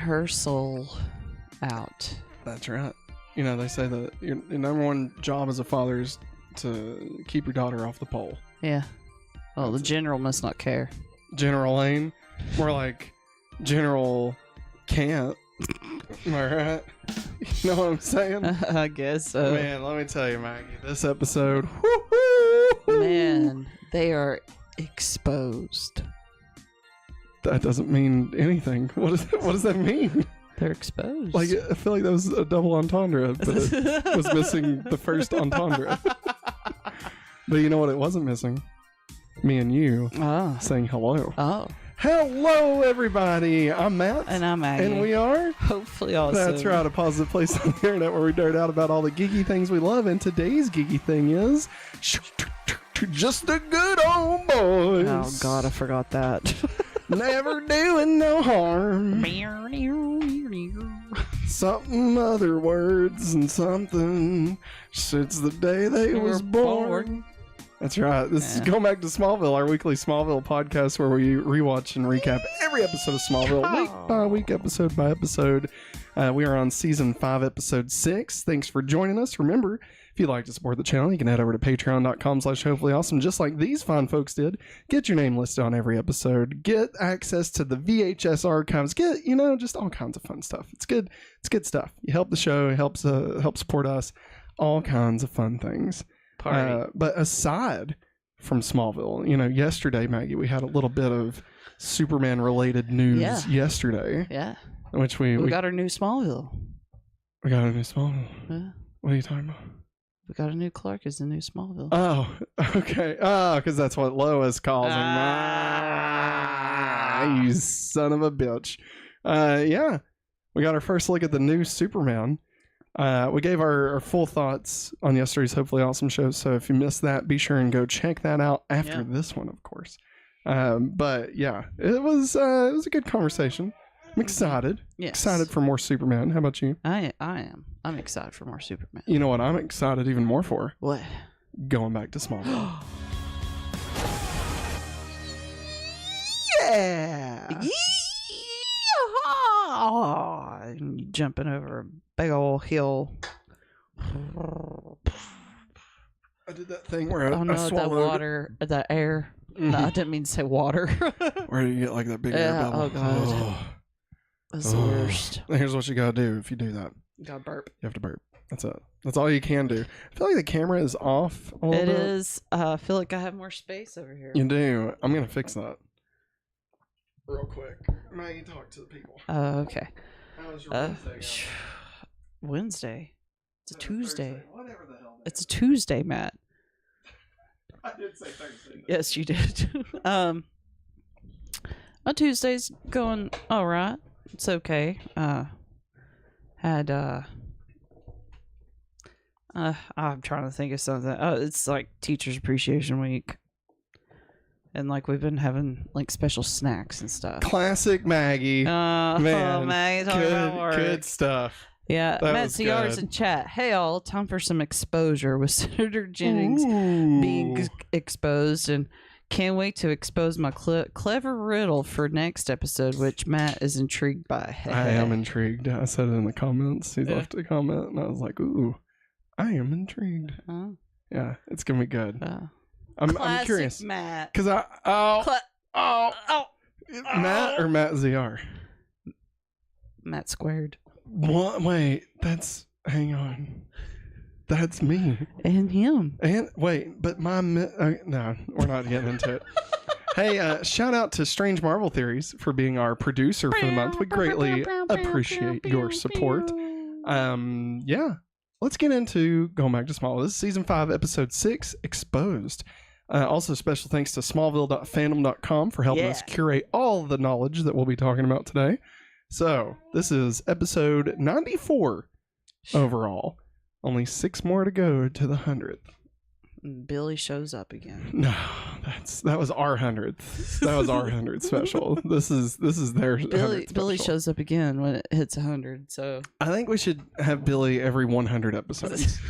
her soul out. That's right. You know, they say that your number one job as a father is to keep your daughter off the pole. Yeah. Well, the general must not care. General Lane. More like General can't. Am I right? You know what I'm saying? I guess so. Man, let me tell you, Maggie, this episode, man, they are exposed. That doesn't mean anything. What does that mean? They're exposed. Like, I feel like that was a double entendre, but it was missing the first entendre. But you know what it wasn't missing? Me and you saying hello. Oh. Hello, everybody. I'm Matt. And I'm Maggie. And we are? Hopefully awesome. That's right, a positive place on the internet where we nerd out about all the geeky things we love. And today's geeky thing is just the good old boys. Oh, God, I forgot that. Never doing no harm. Something other words and something since the day they was born. That's right. This is going back to Smallville, our weekly Smallville podcast where we rewatch and recap every episode of Smallville week by week, episode by episode. We are on season 5, episode 6. Thanks for joining us. Remember, if you'd like to support the channel, you can head over to patreon.com/hopefullyawesome, just like these fine folks did. Get your name listed on every episode. Get access to the VHS archives. Get, just all kinds of fun stuff. It's good. It's good stuff. You help the show. It helps support us. All kinds of fun things. But aside from Smallville, yesterday, Maggie, we had a little bit of Superman-related news yesterday. Yeah. Which we got our new Smallville. We got a new Smallville. Yeah. What are you talking about? We got a new Clark as the new Smallville. Oh, okay. Oh, because that's what Lois calls him. You son of a bitch. Yeah. We got our first look at the new Superman. We gave our full thoughts on yesterday's Hopefully Awesome show, so if you missed that, be sure and go check that out after this one, of course. But yeah, it was a good conversation. I'm excited. Yes. Excited for more Superman. How about you? I am. I'm excited for more Superman. You know what I'm excited even more for? What? Going back to Smallville. Yeah! Yeehaw! Jumping over a big old hill. I did that thing where I swallowed that water, that air. Mm-hmm. No, I didn't mean to say water. Where do you get like that big air bubble? Oh, God. That's the worst. Here's what you gotta do if you do that. You gotta burp. You have to burp. That's it. That's all you can do. I feel like the camera is off a little bit. It is. I feel like I have more space over here. You do. I'm gonna fix that real quick. Maggie, talk to the people. Okay. How was your Wednesday? Wednesday? It's a Tuesday. Thursday. Whatever the hell. It's a Tuesday, Matt. I did say Thursday. Yes, you did. My Tuesday's going all right. It's okay. I'm trying to think of something. It's like Teacher's Appreciation Week. And like we've been having like special snacks and stuff. Classic Maggie. Man, Maggie talking about work. Good stuff. Yeah, Matt CR's in chat. Hey all, time for some exposure with Senator Jennings being exposed, and can't wait to expose my clever riddle for next episode, which Matt is intrigued by. I am intrigued. I said it in the comments. He left a comment, and I was like, "Ooh, I am intrigued." Yeah, it's gonna be good. I'm curious, Matt. Because Matt or Matt ZR? Matt squared. What? Wait, hang on. That's me. And him. And wait, but no, we're not getting into it. Hey, shout out to Strange Marvel Theories for being our producer for the month. We greatly appreciate your support. Yeah, let's get into going back to Smallville. This is season 5, episode 6, Exposed. Also, special thanks to smallville.fandom.com for helping us curate all the knowledge that we'll be talking about today. So, this is episode 94 overall. Only 6 more to go to the 100th. Billy shows up again. No, that was our 100th. That was our 100th special. This is their 100th special. Billy shows up again when it hits 100. So I think we should have Billy every 100 episodes.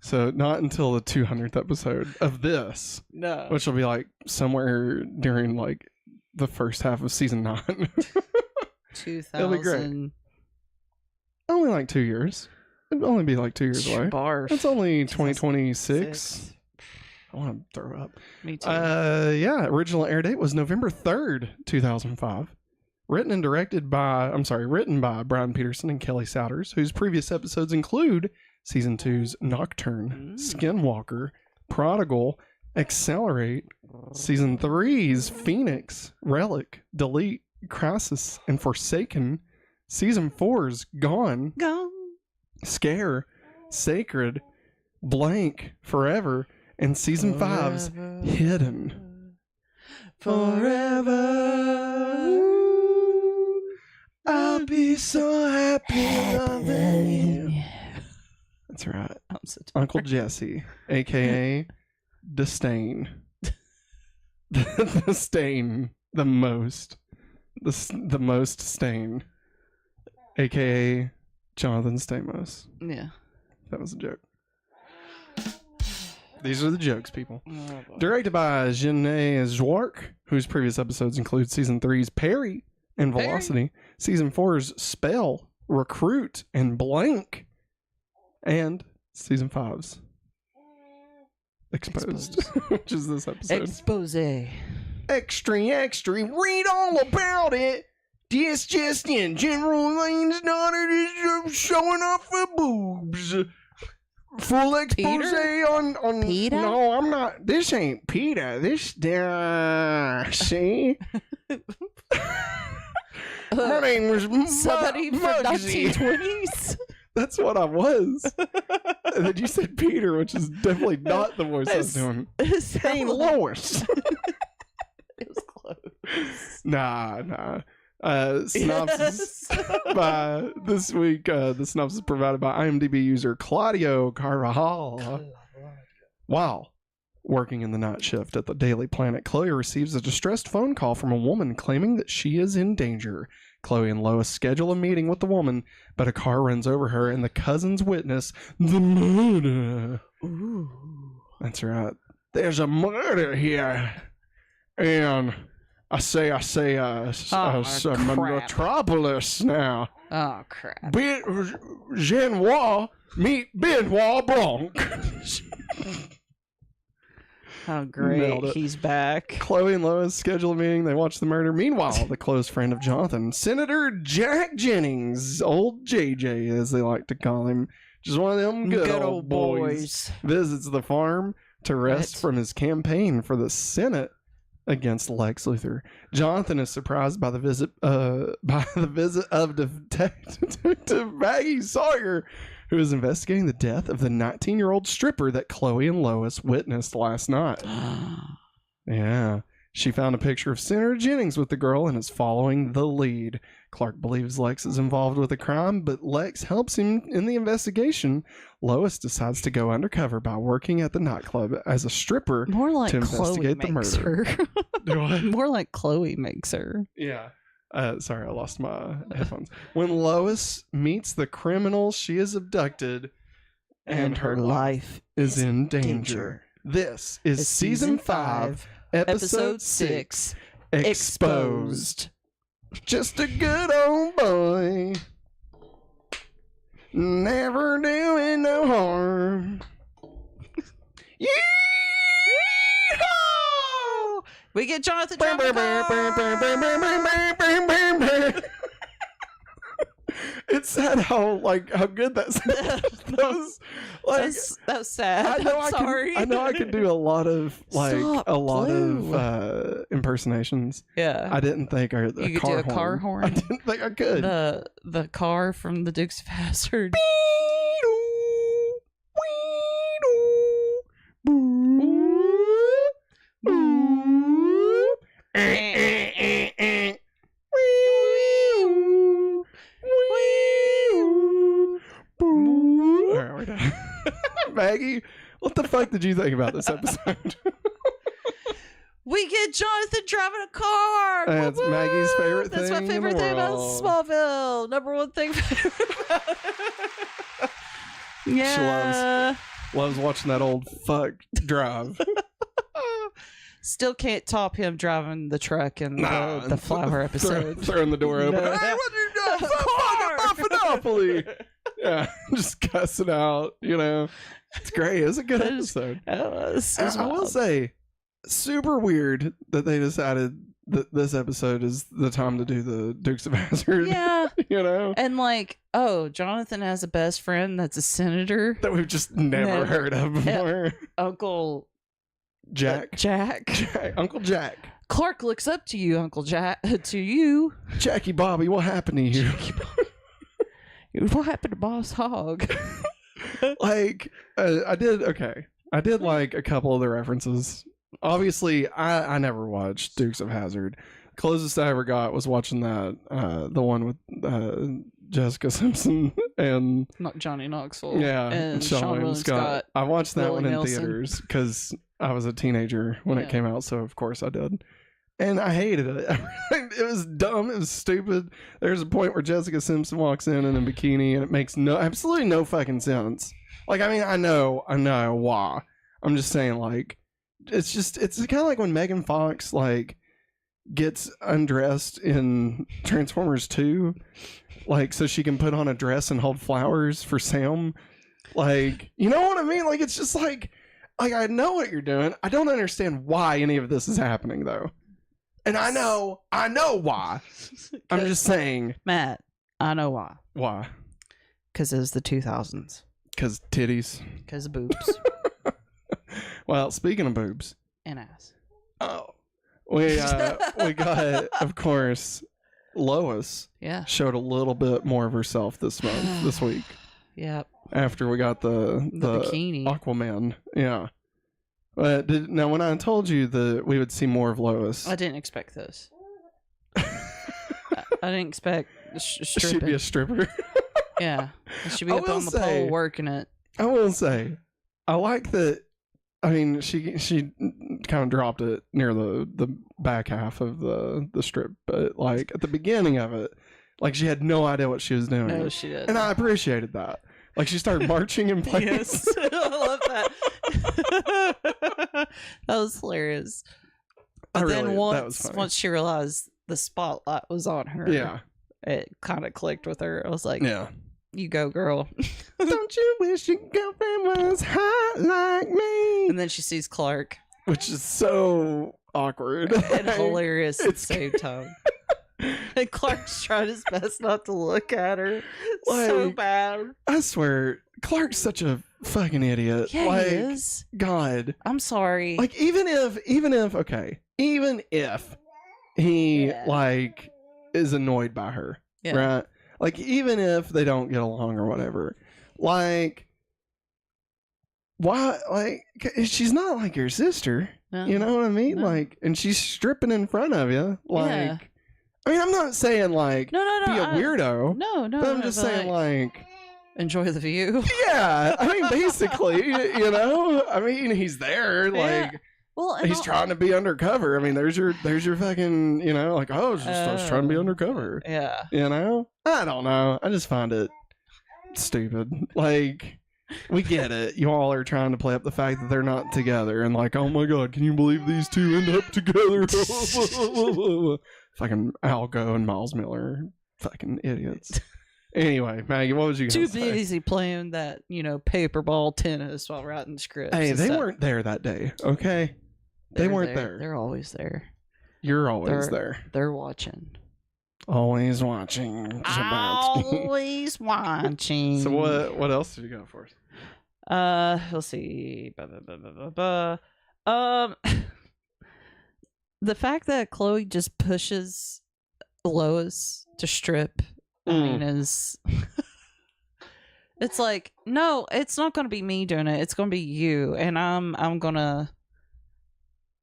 So not until the 200th episode of this. No. Which will be like somewhere during like the first half of season 9. It'll be great. Only like 2 years. It'll only be like 2 years away. Barf. It's only 2026. I want to throw up. Me too. Yeah, original air date was November 3rd, 2005. Written by Brian Peterson and Kelly Souders, whose previous episodes include Season 2's Nocturne, Skinwalker, Prodigal, Accelerate, Season 3's Phoenix, Relic, Delete, Crisis, and Forsaken, Season 4's Gone, Scare, Sacred, Blank, Forever, and Season 5's Hidden. Forever, I'll be so happy loving you. That's right. I'm so tired. Uncle Jesse, a.k.a. Disdain. The stain. The most stain. A.k.a. Jonathan Stamos. Yeah. That was a joke. These are the jokes, people. Directed by Janae Zwark, whose previous episodes include Season 3's Perry and Velocity, Season 4's Spell, Recruit, and Blank, and Season 5's Exposed. Which is this episode. Expose. Extra, read all about it. This just in. General Lane's daughter is showing off her boobs. Full expose on PETA? No, I'm not. This ain't PETA. This see? My name was somebody from Muggsy. 1920s. That's what I was. And then you said Peter, which is definitely not the voice I was doing. Hey, Lois. It was close. Nah. Synopsis by this week. The synopsis provided by IMDb user Claudio Carvajal. While working in the night shift at the Daily Planet, Chloe receives a distressed phone call from a woman claiming that she is in danger. Chloe and Lois schedule a meeting with the woman, but a car runs over her and the cousins witness the murder. Ooh. That's right. There's a murder here. And I say, Metropolis now. Oh, crap. Genois meet Benoit Blanc. Oh, great. He's back. Chloe and Lois schedule a meeting. They watch the murder. Meanwhile, the close friend of Jonathan, Senator Jack Jennings, old JJ, as they like to call him, just one of them good old boys, visits the farm to rest from his campaign for the Senate against Lex Luthor. Jonathan is surprised by the visit of Detective Maggie Sawyer, who is investigating the death of the 19-year-old stripper that Chloe and Lois witnessed last night. Yeah. She found a picture of Senator Jennings with the girl and is following the lead. Clark believes Lex is involved with the crime, but Lex helps him in the investigation. Lois decides to go undercover by working at the nightclub as a stripper More like to Chloe investigate the makes murder. her. More like Chloe makes her. Yeah. Sorry, I lost my headphones. When Lois meets the criminal she is abducted and her life is in danger. This is Season 5, Episode 6, Exposed. Just a good old boy, never doing no harm. Yee-haw! We get Jonathan. It's sad how good that was. That was sad. I know I could do a lot of impersonations. Yeah. I didn't think you could do a car horn. I didn't think I could. The car from the Dukes of Hazzard. Maggie, what the fuck did you think about this episode? We get Jonathan driving a car. That's Maggie's favorite thing. That's my favorite thing about Smallville. Number one thing. Yeah. She loves watching that old fuck drive. Still can't top him driving the truck in the flower episode. Throwing the door open. No. Hey, what you doing? Fucking Monopoly. Yeah, just cussing out, It's great. It was a good episode. I will say, super weird that they decided that this episode is the time to do the Dukes of Hazzard. Yeah. And Jonathan has a best friend that's a senator. That we've just never heard of before. Uncle Jack. Uncle Jack. Clark looks up to you, Uncle Jack. To you. Jackie Bobby, what happened to you? What happened to Boss Hogg? I did like a couple of the references. Obviously, I never watched Dukes of Hazzard. Closest I ever got was watching that, the one with Jessica Simpson and not Johnny Knoxville. Yeah, and Sean William Scott. I watched that Willie one in Nelson. Theaters because I was a teenager when it came out, so of course I did. And I hated it. It was dumb. It was stupid. There's a point where Jessica Simpson walks in a bikini, and it makes absolutely no fucking sense. I know why. I'm just saying, it's kind of like when Megan Fox, gets undressed in Transformers 2, so she can put on a dress and hold flowers for Sam. You know what I mean? It's just I know what you're doing. I don't understand why any of this is happening, though. And I know why. I'm just saying. Matt, I know why. Why? Because it was the 2000s. Because titties. Because of boobs. Well, speaking of boobs. And ass. Oh. We got, of course, Lois. Yeah. Showed a little bit more of herself this week. Yep. After we got the bikini. Aquaman. Yeah. Now, when I told you that we would see more of Lois, I didn't expect this. I didn't expect stripping. She'd be a stripper. Yeah, she should be up on the pole working it. I will say, I like that. I mean, she kind of dropped it near the back half of the strip, but at the beginning of it, she had no idea what she was doing. No, she didn't. And I appreciated that. She started marching in place. Yes, I love that. That was hilarious. But then once she realized the spotlight was on her, yeah, it kind of clicked with her. I was like, yeah, you go, girl. Don't you wish your girlfriend was hot like me? And then she sees Clark, which is so awkward and hilarious at the same time. And Clark's trying his best not to look at her. So bad. I swear, Clark's such a fucking idiot. Yeah, he is. God. I'm sorry. Even if he is annoyed by her, right? Even if they don't get along or whatever, why? She's not your sister. No. You know what I mean? No. And she's stripping in front of you. Yeah. I mean, I'm not saying no, be a weirdo. No. But I'm just saying enjoy the view. Yeah, I mean, basically, I mean, he's there, well, he's trying to be undercover. I mean, there's your fucking, I was trying to be undercover. Yeah. I don't know. I just find it stupid. We get it. You all are trying to play up the fact that they're not together, and oh my god, can you believe these two end up together? Fucking Algo and Miles Miller, fucking idiots. Anyway, Maggie, what was you going to say? Too busy playing that, paper ball tennis while writing scripts. Hey, they weren't there that day, okay? They weren't there. They're always there. You're always there. Th're watching. Always watching. Always watching. So what else did you got for us? Let's see. The fact that Chloe just pushes Lois to strip, I mean, is it's no, it's not going to be me doing it. It's going to be you, and I'm going to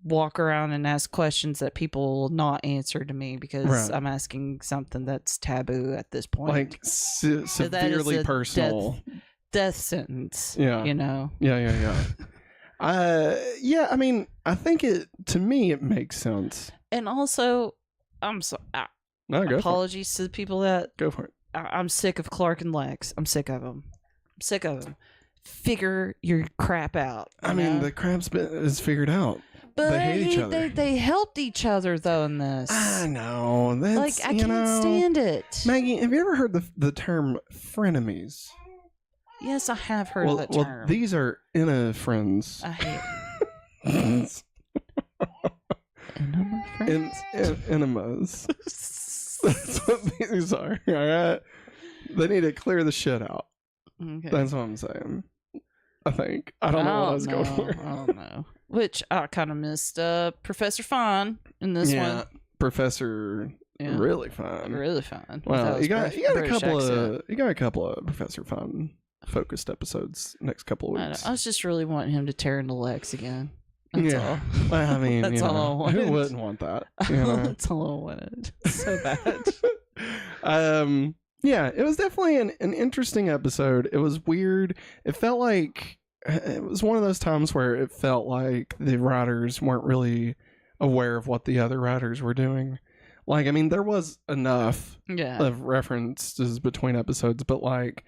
walk around and ask questions that people will not answer to me because I'm asking something that's taboo at this point. Severely personal. Death sentence. Yeah. Yeah. Yeah, I mean, I think to me, it makes sense. And also, I'm so apologies to the people that go for it. I'm sick of Clark and Lex. I'm sick of them. Figure your crap out. I mean, the crap's is figured out. But they hate each other. They helped each other though in this. I know. That's, I can't stand it. Maggie, have you ever heard the term frenemies? Yes, I have heard of that term. Well, these are friends. I hate it. Enema friends? Enemas. That's what these are. All right. They need to clear the shit out. Okay. That's what I'm saying. I think. I don't know what I was going for. I don't know. Which I kind of missed Professor Fine in this one. Yeah, Professor really fun. Really fun. Well, you got a couple of Professor Fun focused episodes next couple of weeks. I was just really wanting him to tear into Lex again. That's all. Well, I mean, that's all I wanted. Who wouldn't want that? You know? That's all I wanted. So bad. Yeah, it was definitely an interesting episode. It was weird. It felt like it was one of those times where it felt like the writers weren't really aware of what the other writers were doing. Like, I mean, there was enough of references between episodes, but like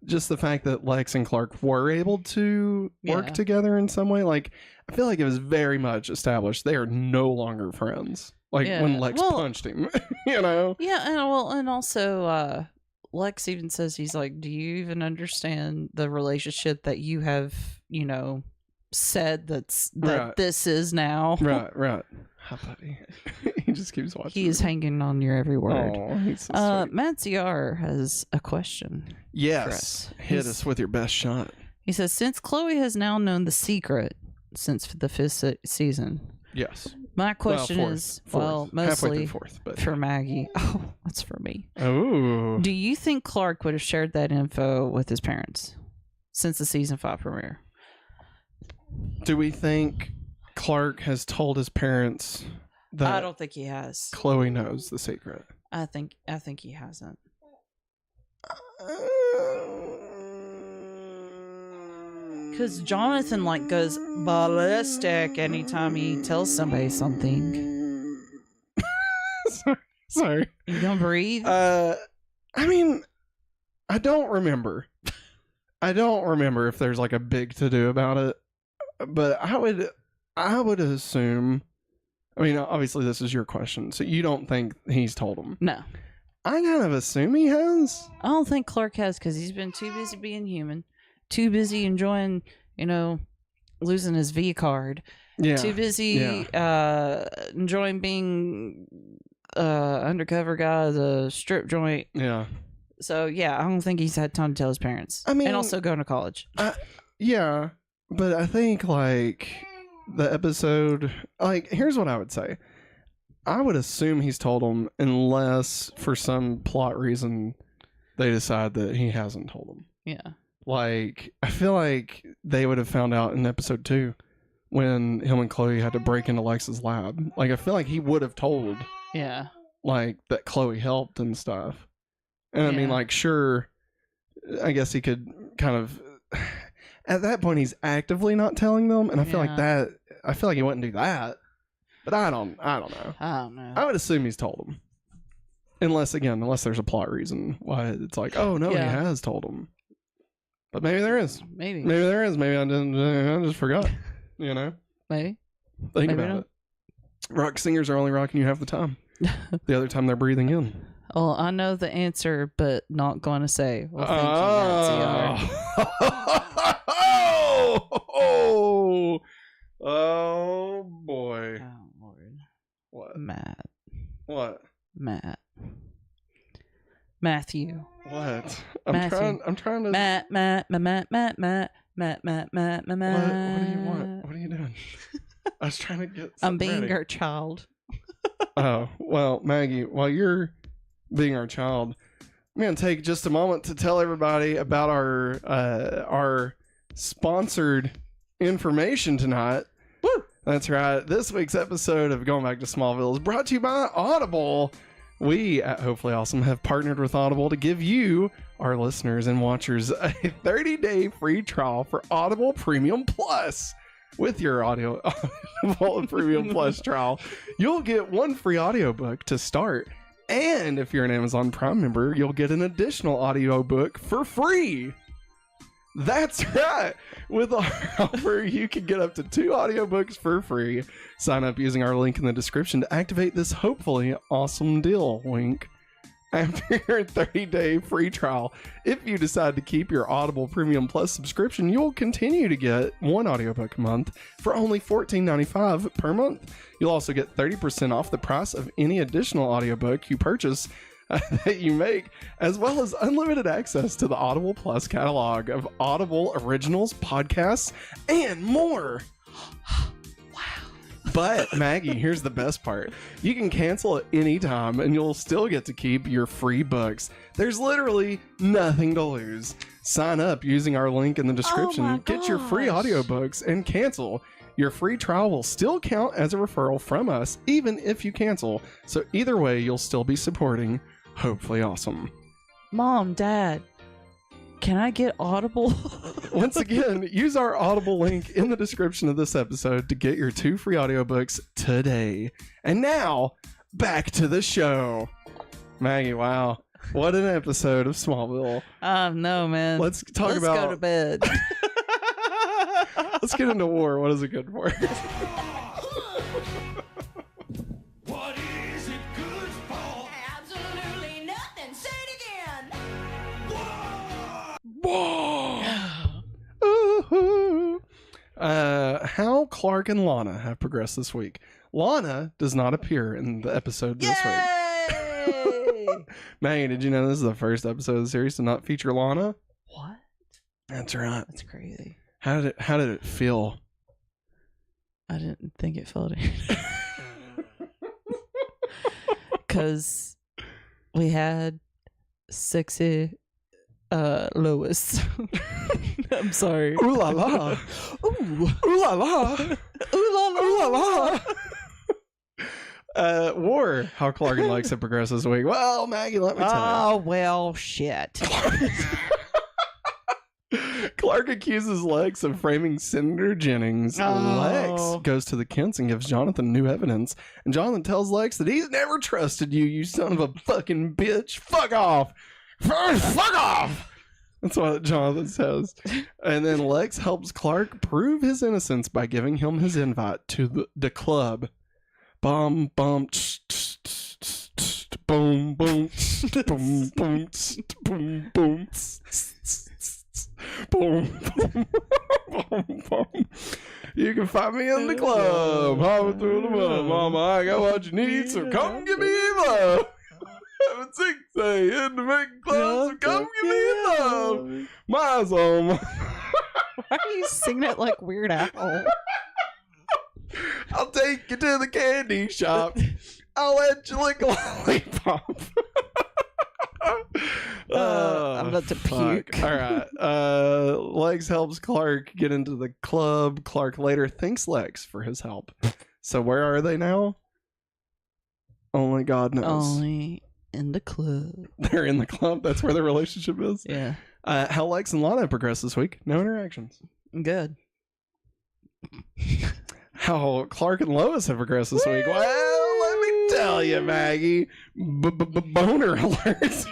just the fact that Lex and Clark were able to work together in some way, like I feel like it was very much established they are no longer friends. Like when Lex punched him, you know? Yeah, and also Lex even says, he's like, do you even understand the relationship that you have, you know, said that this is now? Right. Hi, buddy. He just keeps watching. He is hanging on your every word. Oh, he's so sweet. Matt ZR has a question. Yes. Hit us with your best shot. He says, since Chloe has now known the secret since the 5th season. Yes. My question is, mostly for Maggie. Oh, that's for me. Oh. Do you think Clark would have shared that info with his parents since the season 5 premiere? Do we think Clark has told his parents that I don't think he has. Chloe knows the secret? I think he hasn't. Because Jonathan goes ballistic anytime he tells somebody something. Sorry. You don't breathe? I mean, I don't remember. I don't remember if there's like a big to do about it. But I would assume. I mean, obviously this is your question, so you don't think he's told him? No. I kind of assume he has. I don't think Clark has, because he's been too busy being human. Too busy enjoying, losing his V card. Yeah. Too busy enjoying being undercover guy at a strip joint. Yeah. So, yeah, I don't think he's had time to tell his parents. I mean... And also going to college. Yeah, but I think, the episode... here's what I would say. I would assume he's told them unless, for some plot reason, they decide that he hasn't told them. Yeah. I feel like they would have found out in episode 2 when him and Chloe had to break into Lex's lab. I feel like he would have told. Yeah. That Chloe helped and stuff. And I mean, sure, I guess he could kind of. At that point, he's actively not telling them, and I feel I feel like he wouldn't do that. But I don't know. I don't know. I would assume he's told them, unless there's a plot reason why it's oh no, he has told them. But maybe there is. Maybe there is. Maybe I just forgot. Maybe. Think about it. Rock singers are only rocking you half the time. The other time they're breathing in. Well, I know the answer, but not going to say. Well, thank you, Oh, boy. Oh, Lord. What? Matt. What? Matt. Matthew. What? Matthew. I'm trying to... Matt. What do you want? What are you doing? I was trying to get I'm being ready. our child. Oh, well, Maggie, while you're being our child, I'm going to take just a moment to tell everybody about our sponsored information tonight. Woo! That's right. This week's episode of Going Back to Smallville is brought to you by Audible. We at Hopefully Awesome have partnered with Audible to give you, our listeners and watchers, a 30-day free trial for Audible Premium Plus. With your Audible Premium Plus trial, you'll get one free audiobook to start. And if you're an Amazon Prime member, you'll get an additional audiobook for free. That's right. With our offer, you can get up to 2 audiobooks for free. Sign up using our link in the description to activate this hopefully awesome deal. Wink. After your 30-day free trial, if you decide to keep your Audible Premium Plus subscription, you'll continue to get 1 audiobook a month for only $14.95 per month. You'll also get 30% off the price of any additional audiobook you purchase that you make, as well as unlimited access to the Audible Plus catalog of Audible originals, podcasts, and more. But, Maggie, here's the best part. You can cancel at any time, and you'll still get to keep your free books. There's literally nothing to lose. Sign up using our link in the description, get your free audiobooks, and cancel. Your free trial will still count as a referral from us, even if you cancel. So either way, you'll still be supporting Hopefully Awesome. Mom, Dad, can I get Audible? Once again, use our Audible link in the description of this episode to get your 2 free audiobooks today. And now, back to the show. Maggie, wow. What an episode of Smallville. No, man. Let's go to bed. Let's get into war. What is it good for? What is it good for? Absolutely nothing. Say it again. Ooh. How Clark and Lana have progressed this week. Lana does not appear in the episode this week. Maggie, did you know this is the first episode of the series to not feature Lana? What? That's right. That's crazy. How did it feel? I didn't think it felt it. Because we had sexy Lois. I'm sorry. Ooh la la. Ooh. Ooh la la. Ooh la la. Ooh la la. War. How Clark and Lex have progressed this week. Well, Maggie, let me tell Oh, well, shit. you. Clark accuses Lex of framing Senator Jennings. Oh. Lex goes to the Kents and gives Jonathan new evidence. And Jonathan tells Lex that he's never trusted you, you son of a fucking bitch. Fuck off. Fuck off. That's what Jonathan says. And then Lex helps Clark prove his innocence by giving him his invite to the club. Bum, bum, boom, boom, boom, boom, boom, boom, boom, boom, boom. You can find me in the club, hopping through the mud. Mama, I got what you need, so come give me love. Having 6 a.m. to make clothes, so come give me love. My home. Why are you singing it like Weird Al? I'll take you to the candy shop. I'll let you lick a lollipop. I'm about to puke. All right. Lex helps Clark get into the club. Clark later thanks Lex for his help. So where are they now? Only God knows. Only in the club. They're in the club. That's where their relationship is. Yeah. How Lex and Lana progress this week. No interactions. Good. How Clark and Lois have progressed this week. Well, let me tell you, Maggie. Boner alert.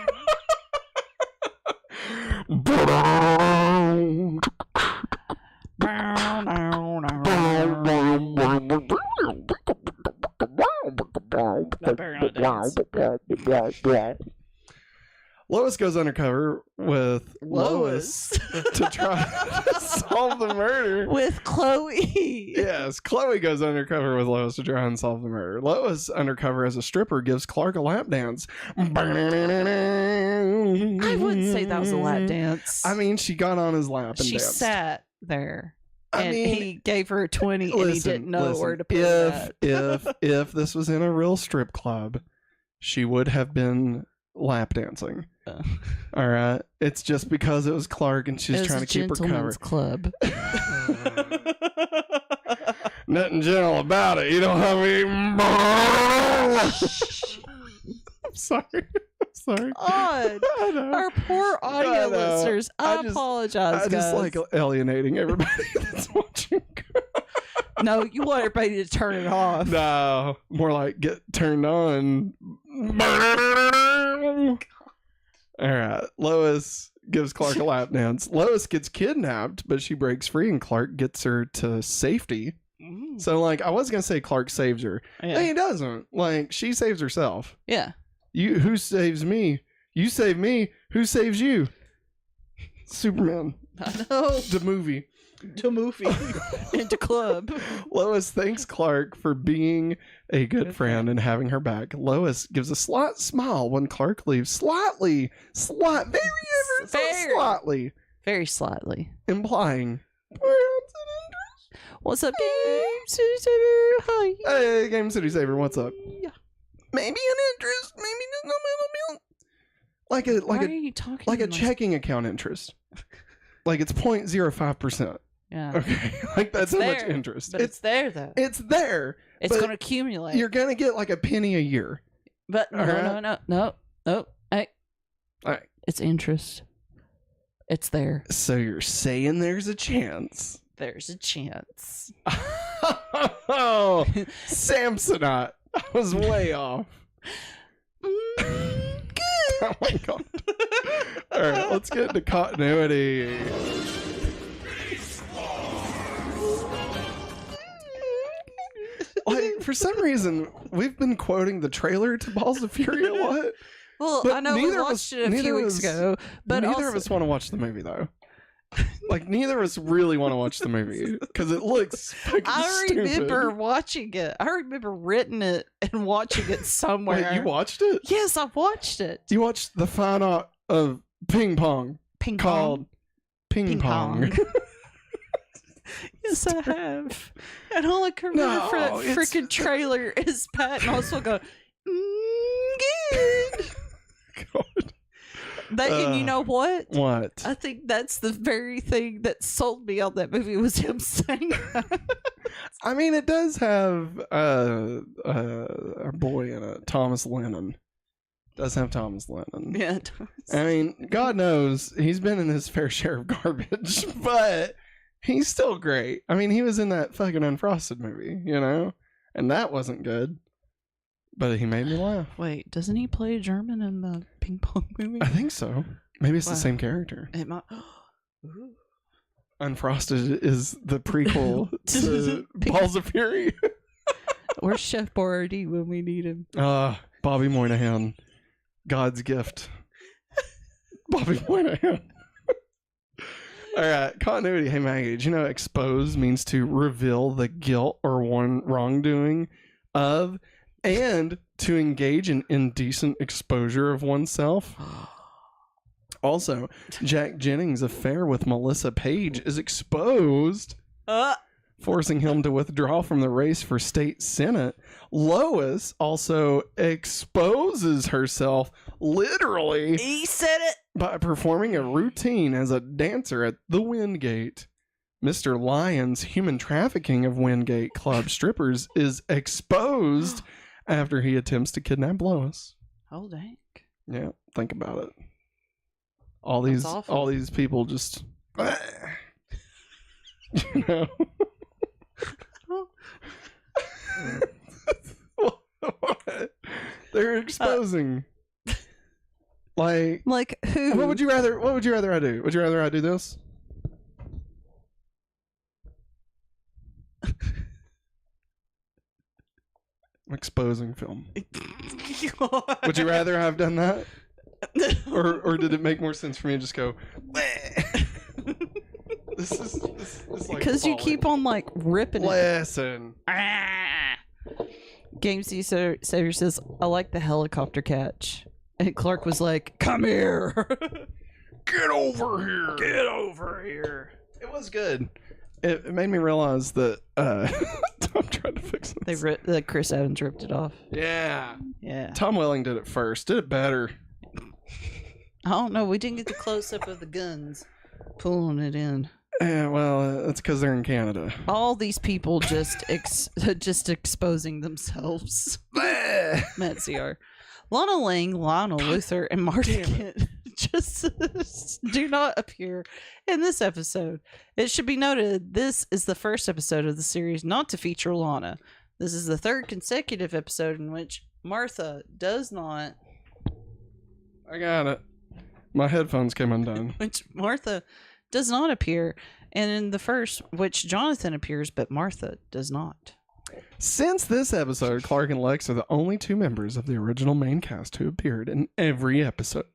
Lois goes undercover with Lois to try to solve the murder. With Chloe. Yes, Chloe goes undercover with Lois to try and solve the murder. Lois, undercover as a stripper, gives Clark a lap dance. I wouldn't say that was a lap dance. I mean, she got on his lap and she danced. sat there. I And mean, he gave her a 20 and he didn't know where to put if, that. if this was in a real strip club, she would have been lap dancing. All right. It's just because it was Clark and she's trying to keep her covered. Club. Nothing gentle about it. You know what I mean? I'm sorry. I'm sorry. God. I know. Our poor audio I know. listeners. I apologize, I just guys. like alienating everybody that's watching. No, you want everybody to turn it off. No, more like get turned on. All right. Lois gives Clark a lap dance. Lois gets kidnapped, but she breaks free and Clark gets her to safety. So, like, I was going to say Clark saves her. Yeah. He doesn't. Like, she saves herself. Yeah. Who saves me? You save me. Who saves you? Superman. I know. The movie. The movie. Into club. Lois thanks Clark for being a good friend and having her back. Lois gives a slight smile when Clark leaves. Slightly. Very ever so slightly. Very slightly. Implying. What's up, Game City Saver? Hi. Hey, Game City Saver, what's up? Yeah. Maybe an interest, maybe just no middle. Why are you talking like a like- checking account interest. Like it's 0.05%. Yeah. Okay. Like that's It's how much there, interest. But it's there, though. It's there. It's but going to accumulate. You're gonna get like a penny a year. But no. Hey, All right. it's interest. It's there. So you're saying there's a chance. There's a chance. Oh, Samsonite. I was way off. Oh my god. All right, let's get into continuity. Like, for some reason, we've been quoting the trailer to Balls of Fury a lot. Well, But I know we neither of watched us- it a neither few of weeks us- ago, but neither also, of us want to watch the movie, though. Like, neither of us really want to watch the movie because it looks fucking I stupid. remember watching it. I remember renting it and watching it somewhere. Wait, you watched it? Yes, I watched it. You watched the fine art of ping pong Ping called pong. Ping Pong. Yes, I have. And all I can remember for that No, it's- freaking trailer is Pat and also go, good. God. And you know what? What? I think that's the very thing that sold me on that movie was him saying that. I mean, it does have our boy in it, Thomas Lennon. Does have Thomas Lennon. Yeah, it does. I mean, God knows he's been in his fair share of garbage, but he's still great. I mean, he was in that fucking Unfrosted movie, you know? And that wasn't good. But he made me laugh. Wait, doesn't he play German in the ping pong movie? I think so. Maybe it's Wow. the same character. It might. Ooh. Unfrosted is the prequel to Balls of Fury. Where's Chef Boyardee when we need him? Bobby Moynihan. God's gift. Bobby Moynihan. All right, continuity. Hey, Maggie, did you know expose means to reveal the guilt or wrongdoing of and to engage in indecent exposure of oneself? Also, Jack Jennings' affair with Melissa Page is exposed, forcing him to withdraw from the race for state senate. Lois also exposes herself literally He said it. by performing a routine as a dancer at the Wingate. Mr. Lyon's human trafficking of Wingate Club strippers is exposed after he attempts to kidnap Lois. Oh dang. Yeah, think about it. All That's these awful. people just you know. What? They're exposing. Like who? What would you rather I do? Would you rather I do this? Exposing film. Would you rather have done that? Or did it make more sense for me to just go this is like Because you keep on like ripping it. listen. Game C Savior says, I like the helicopter catch. And Clark was like, come here. Get over here. Get over here. It was good. It made me realize that I'm trying to fix this. Chris Evans ripped it off. Yeah. Yeah. Tom Welling did it first. Did it better. I don't know. We didn't get the close up of the guns pulling it in. Yeah, well, that's because they're in Canada. All these people just just exposing themselves. Matt CR. Lana Lang, Lionel Luther, and Marty Kent just do not appear in this episode. It should be noted this is the first episode of the series not to feature Lana. This is the third consecutive episode in which Martha does not. I got it. My headphones came undone. which Martha does not appear. And in the first, which Jonathan appears, but Martha does not. Since this episode, Clark and Lex are the only two members of the original main cast who appeared in every episode.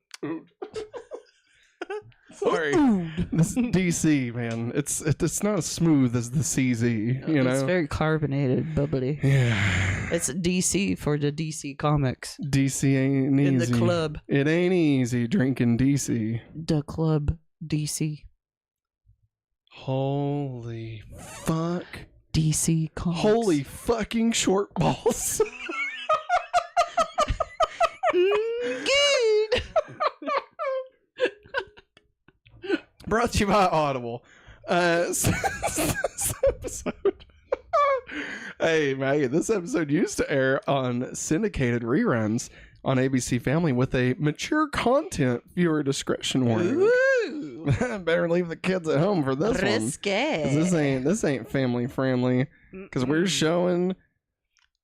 Sorry. This is DC, man. It's not as smooth as the CZ, you know? It's very carbonated, bubbly. Yeah. It's DC for the DC comics. DC ain't easy. In the club. It ain't easy drinking DC. The club DC. Holy fuck. DC comics. Holy fucking short balls. Good. Brought to you by Audible. This episode. Hey, Maggie, this episode used to air on syndicated reruns on ABC Family with a mature content viewer discretion warning. Ooh. Better leave the kids at home for this Risque. one. This ain't family friendly because we're showing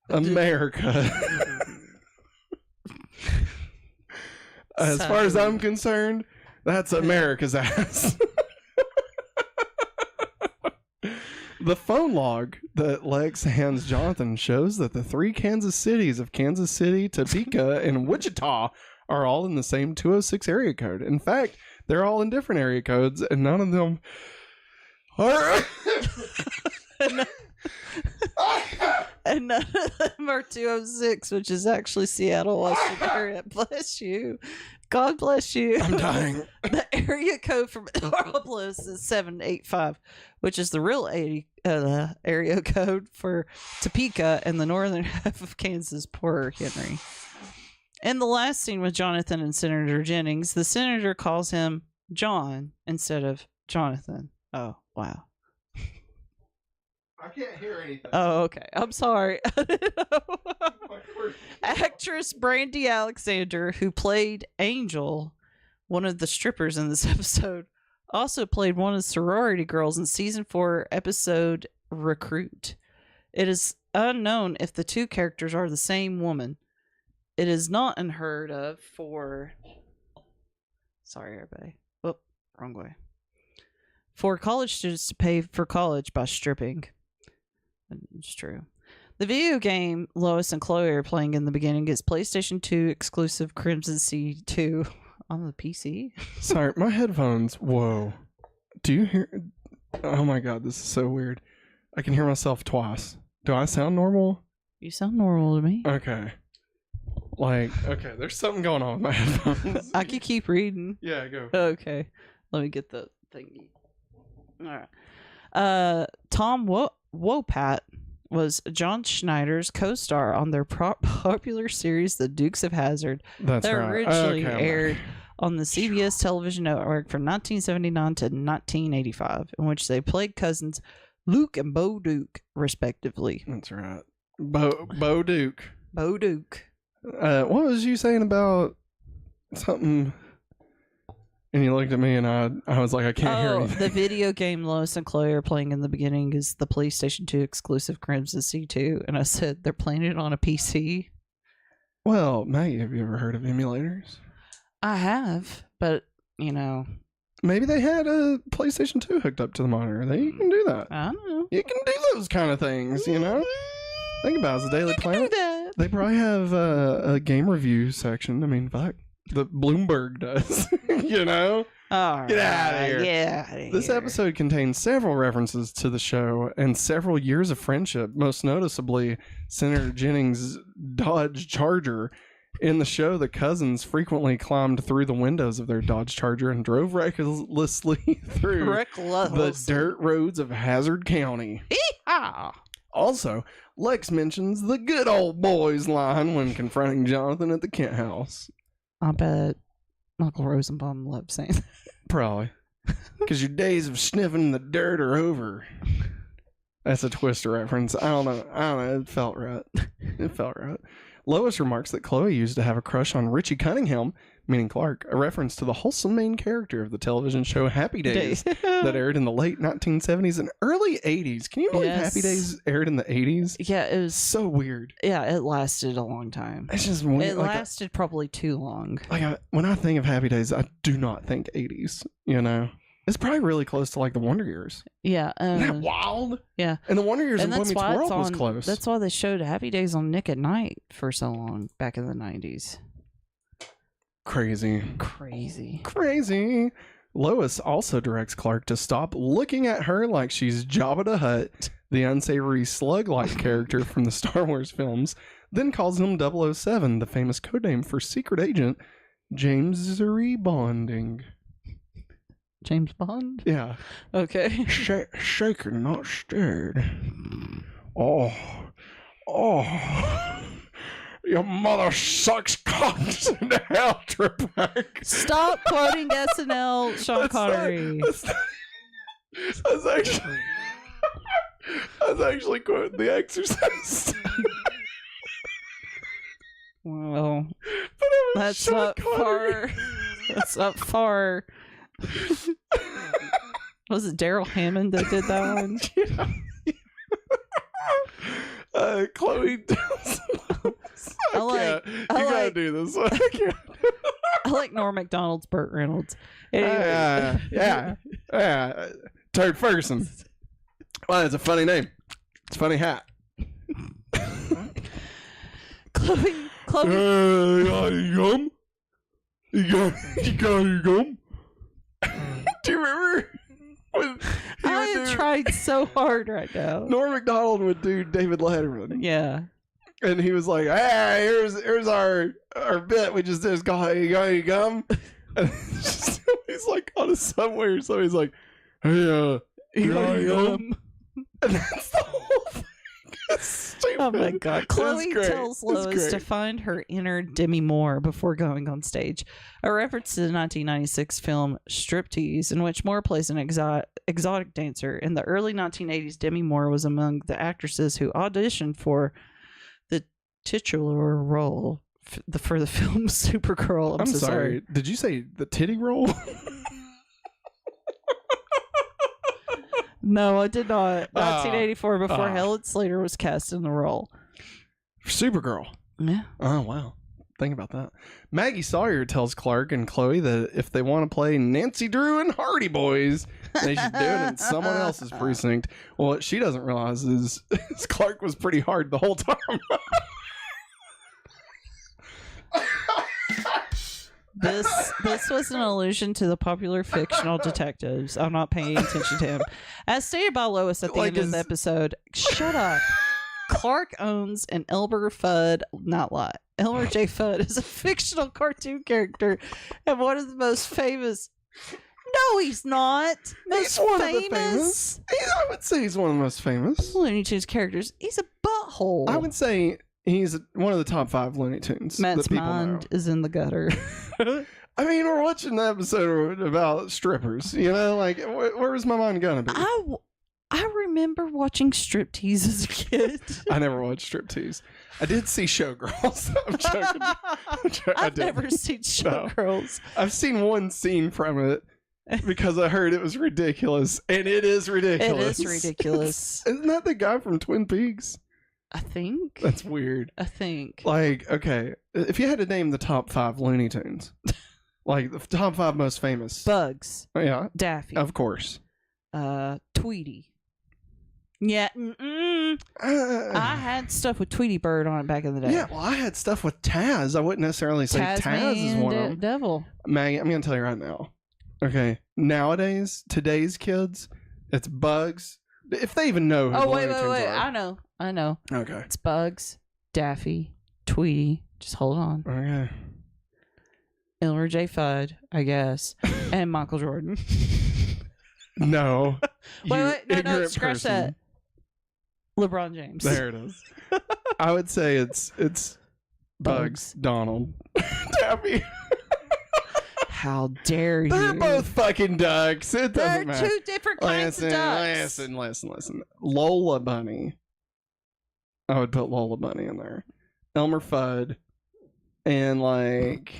America. As far as I'm concerned, that's America's ass. The phone log that Lex hands Jonathan shows that the three Kansas cities of Kansas City, Topeka, and Wichita are all in the same 206 area code. In fact, they're all in different area codes, and none of them are. And none of them are 206, which is actually Seattle, Washington area. Bless you. God bless you. I'm dying. The area code for Metropolis is 785, which is the real area code for Topeka and the northern half of Kansas. Poor Henry. In the last scene with Jonathan and Senator Jennings, the senator calls him John instead of Jonathan. Oh, wow. I can't hear anything. Oh, okay. I'm sorry. Actress Brandy Alexander, who played Angel, one of the strippers in this episode, also played one of the sorority girls in season 4 episode Recruit. It is unknown if the two characters are the same woman. It is not unheard of for... Sorry, everybody. Oh, wrong way. For college students to pay for college by stripping. It's true. The video game Lois and Chloe are playing in the beginning is PlayStation 2 exclusive Crimson Sea 2 on the PC. Sorry, my headphones. Whoa. Do you hear? Oh my god, this is so weird. I can hear myself twice. Do I sound normal? You sound normal to me. Okay. Okay, there's something going on with my headphones. I could keep reading. Yeah, go. Okay. Let me get the thingy. Alright. Tom Wopat was John Schneider's co-star on their popular series The Dukes of Hazzard. That's that right. originally Okay, aired on the CBS television network from 1979 to 1985, in which they played cousins Luke and Bo Duke, respectively. That's right. Bo Duke. Bo Duke. What was you saying about something? And you looked at me and I was like, I can't hear anything. The video game Lois and Chloe are playing in the beginning is the PlayStation 2 exclusive Crimson Sea 2. And I said, they're playing it on a PC. Well, Maggie, have you ever heard of emulators? I have, but, you know. Maybe they had a PlayStation 2 hooked up to the monitor. You can do that. I don't know. You can do those kind of things, you know? Think about it. It's a Daily Planet. Do that. They probably have a game review section. I mean, fuck. The Bloomberg does, you know? All Get out of right, here. get out of This here. episode contains several references to the show and several years of friendship, most noticeably Senator Jennings' Dodge Charger. In the show, the cousins frequently climbed through the windows of their Dodge Charger and drove recklessly through the dirt roads of Hazard County. Yeehaw. Also, Lex mentions the good old boys line when confronting Jonathan at the Kent house. I bet Michael Rosenbaum loved saying that. Probably. Because your days of sniffing the dirt are over. That's a Twister reference. I don't know. It felt right. Lois remarks that Chloe used to have a crush on Richie Cunningham, meaning Clark, a reference to the wholesome main character of the television show Happy Days that aired in the late 1970s and early 80s. Can you believe Happy Days aired in the 80s? Yeah, it was So weird. Yeah, it lasted a long time. It's just weird. It lasted probably too long. When I think of Happy Days, I do not think 80s, you know? It's probably really close to like the Wonder Years. Yeah. Isn't that wild? Yeah. And the Wonder Years and and Boy Meets World was close. That's why they showed Happy Days on Nick at Night for so long back in the 90s. Crazy. Lois also directs Clark to stop looking at her like she's Jabba the Hutt, the unsavory slug-like character from the Star Wars films, then calls him 007, the famous codename for secret agent James Bonding. James Bond? Yeah. Okay. Shaken, not stirred. Oh. Your mother sucks cocks in the hell trip back. Stop quoting SNL, Sean Connery. That's actually quoting The Exorcist. Well, that's Sean not Connery. far. That's not far. Was it Daryl Hammond that did that one? Chloe tells I gotta do this. I can't. I like Norm Macdonald's Burt Reynolds. Anyway. Yeah. Turd Ferguson. Well, it's a funny name. It's a funny hat. Chloe. Yum. You got yum. Do you remember? I am trying so hard right now. Norm Macdonald would do David Letterman. Yeah. And he was like, "Hey, here's our bit. We just did. It's called You Got Any Gum?" And he's like on a subway or something. He's like, "Hey, you got any gum?" And that's the whole thing. It's stupid. Oh my god. Chloe great. tells Lois to great. find her inner Demi Moore before going on stage. A reference to the 1996 film Striptease, in which Moore plays an exotic dancer. In the early 1980s, Demi Moore was among the actresses who auditioned for the titular role for the film Supergirl. I'm so sorry. Did you say the titty roll? No, I did not. 1984, before Helen Slater was cast in the role. Supergirl. Yeah. Oh, wow. Think about that. Maggie Sawyer tells Clark and Chloe that if they want to play Nancy Drew and Hardy Boys, they should do it in someone else's precinct. Well, what she doesn't realize is Clark was pretty hard the whole time. This was an allusion to the popular fictional detectives. I'm not paying attention to him. As stated by Lois at the end of the episode, shut up. Clark owns an Elmer Fudd, not lie. Elmer J. Fudd is a fictional cartoon character and one of the most famous. No, he's not. He's one of the famous. I would say he's one of the most famous Looney Tunes characters. He's a butthole. I would say he's one of the top 5 Looney Tunes. Matt's mind is in the gutter. I mean, we're watching the episode about strippers. You know, like, where was my mind gonna be? I remember watching Striptease as a kid. I never watched Striptease. I did see Showgirls. I'm joking. I've never seen Showgirls. No. I've seen one scene from it because I heard it was ridiculous, and it is ridiculous. It is ridiculous. Isn't that the guy from Twin Peaks? I think. That's weird. I think. Like, okay, if you had to name the top 5 Looney Tunes, like the top 5 most famous. Bugs. Yeah. Daffy. Of course. Tweety. Yeah. I had stuff with Tweety Bird on it back in the day. Yeah, well, I had stuff with Taz. I wouldn't necessarily say Taz is one of them. Devil. Maggie, I'm going to tell you right now. Okay, nowadays, today's kids, it's Bugs. If they even know who Looney Tunes wait. are. I know. Okay. It's Bugs, Daffy, Tweety. Just hold on. Okay. Elmer J. Fudd, I guess, and Michael Jordan. No. wait, no, scratch that. LeBron James. There it is. I would say it's Bugs, Donald, Daffy. How dare you? They're both fucking ducks. It doesn't matter. They're two different kinds of ducks. Listen. Lola Bunny. I would put Lola Bunny in there. Elmer Fudd. And like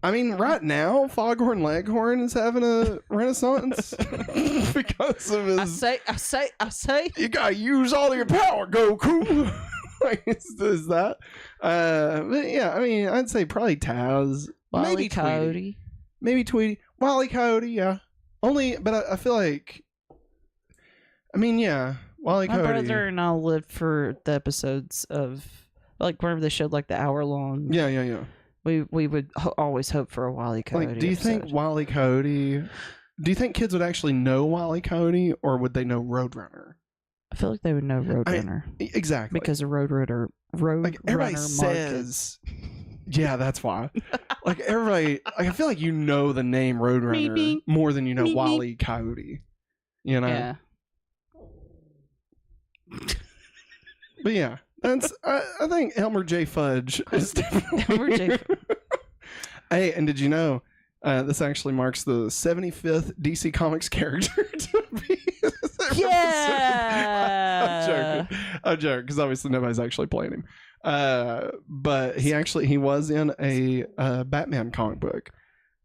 I mean, right now, Foghorn Leghorn is having a renaissance because of his. I say. You gotta use all your power, Goku. Like, is that? But yeah, I mean, I'd say probably Taz, Wally maybe Coyote. Tweety, maybe Tweety, Wally Coyote. Yeah, only, but I feel like. I mean, yeah, Wally My Coyote. brother and I lived for the episodes of like whenever they showed like the hour long. Yeah. We would always hope for a Wally Coyote. Like, do you think episode. Wally Coyote? Do you think kids would actually know Wally Coyote, or would they know Roadrunner? I feel like they would know Roadrunner Exactly. because of Roadrunner. Like everybody says, yeah, that's why. Like everybody, like, I feel like you know the name Roadrunner Meep, meep. more than you know Meep, meep. Wally Coyote. You know. Yeah. But yeah, that's. I think Elmer J. Fudge is definitely. Elmer J. Hey, and did you know? This actually marks the 75th DC Comics character to be. Yeah. I'm joking, because obviously nobody's actually playing him. But he was in a Batman comic book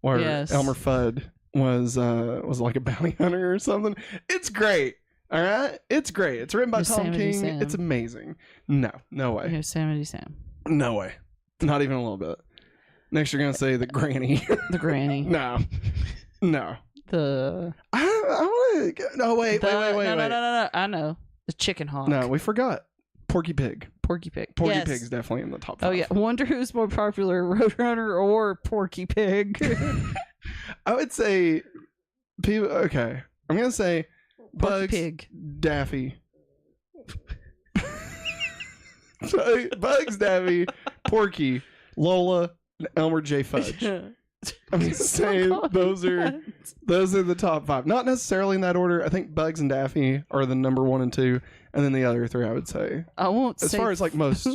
where Yes. Elmer Fudd was like a bounty hunter or something. It's great. All right, it's great. It's written by Tom Yosemite King. Sam. It's amazing. No way, Yosemite Sam. no way, not even a little bit. Next, you're gonna say the granny. The granny. No. The. I want to. No, wait. No. I know. The chicken hawk. No, we forgot. Porky Pig. Porky Pig. Porky Yes. Pig's definitely in the top 5. Oh, yeah. Wonder who's more popular, Roadrunner or Porky Pig? I would say people. Okay, I'm gonna say Bugs, Pig. Daffy. Bugs, Daffy, Porky, Lola, and Elmer J. Fudge. I'm gonna say those are the top 5. Not necessarily in that order. I think Bugs and Daffy are the number 1 and 2, and then the other 3 I would say. I won't As say. far as like most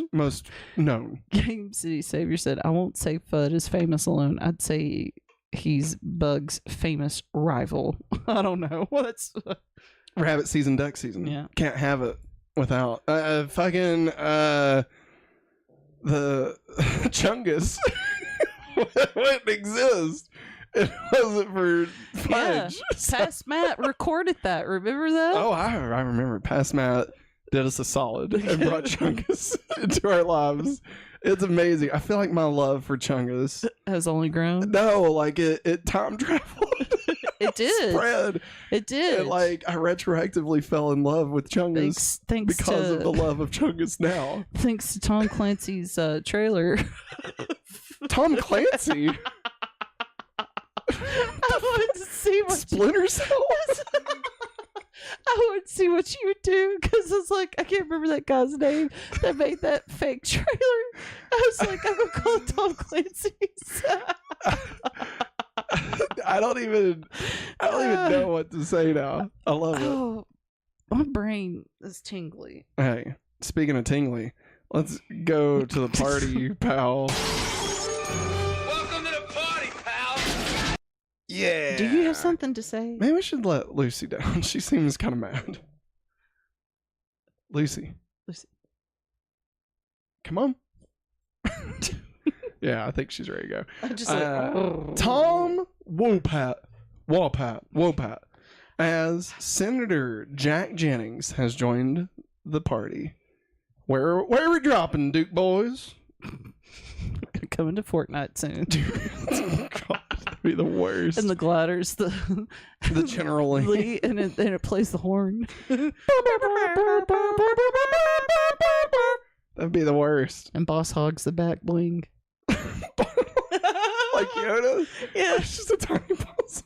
known. Game City Savior said, I won't say Fudd is famous alone. I'd say he's Bug's famous rival. I don't know. What's Rabbit season, duck season. Yeah. Can't have it without fucking the Chungus wouldn't exist. It wasn't for Fudge. Past Matt recorded that. Remember that? Oh, I remember. Past Matt did us a solid and brought Chungus into our lives. It's amazing. I feel like my love for Chungus. Has only grown. No, like it time traveled. It did. Spread. It did. And like I retroactively fell in love with Chungus Thanks because to, of the love of Chungus now. Thanks to Tom Clancy's trailer. Tom Clancy. I wanted to see what Splinter Cell. I wanted to see what you would do because I was like, I can't remember that guy's name that made that fake trailer. I was like, I'm gonna call it Tom Clancy's. I don't even know what to say now. I love it. Oh, my brain is tingly. Hey, speaking of tingly, let's go to the party, pal. Welcome to the party, pal. Yeah. Do you have something to say? Maybe we should let Lucy down. She seems kind of mad. Lucy. Come on. Yeah, I think she's ready to go. I'm just like, oh. Tom Wopat, as Senator Jack Jennings has joined the party. Where are we dropping, Duke boys? Coming to Fortnite soon. God, that'd be the worst. And the gliders, the General Lee. and it plays the horn. That'd be the worst. And Boss Hogs the back bling. Like Yoda? Yeah. It's just a tiny boss.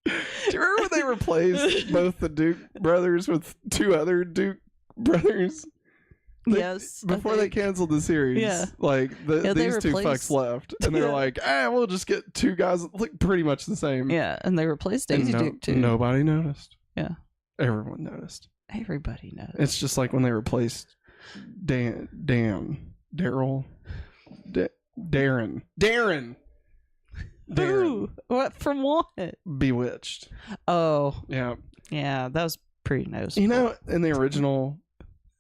Do you remember when they replaced both the Duke brothers with 2 other Duke brothers? Yes. Before they canceled the series. Yeah. Like, they these 2 replaced- fucks left. And they're Yeah. like, we'll just get 2 guys that look pretty much the same. Yeah, and they replaced And Daisy Duke too. Nobody noticed. Yeah. Everyone noticed. Everybody knows. It's just like when they replaced Darren. Ooh, what from what? Bewitched. Oh, Yeah. yeah, that was pretty noticeable. You know, in the original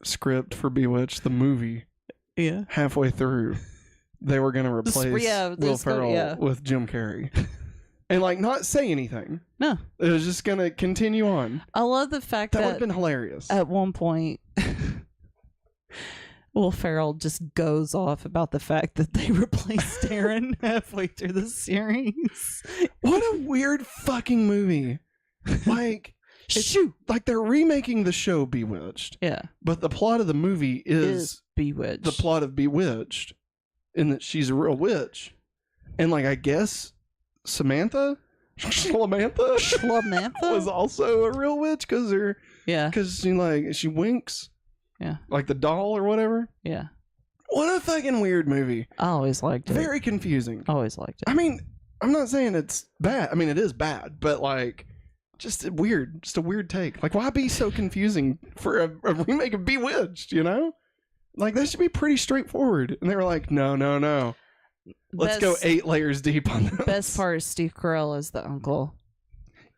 script for Bewitched, the movie, yeah. halfway through, they were going to replace Will Ferrell with Jim Carrey. And, like, not say anything. No. It was just going to continue on. I love the fact that would have been hilarious. At one point, Will Ferrell just goes off about the fact that they replaced Darren halfway through the series. What a weird fucking movie. Like, shoot. Like, they're remaking the show Bewitched. Yeah. But the plot of the movie is Bewitched. The plot of Bewitched. In that she's a real witch. And, like, I guess Samantha was also a real witch because she winks. Yeah. Like the doll or whatever. Yeah. What a fucking weird movie. I always liked it. Very confusing. Always liked it. I mean, I'm not saying it's bad. I mean, it is bad, but like, just weird. Just a weird take. Like, why be so confusing for a remake of Bewitched, you know? Like, that should be pretty straightforward. And they were like, no. Let's go 8 layers deep on this. Best part is Steve Carell as the uncle.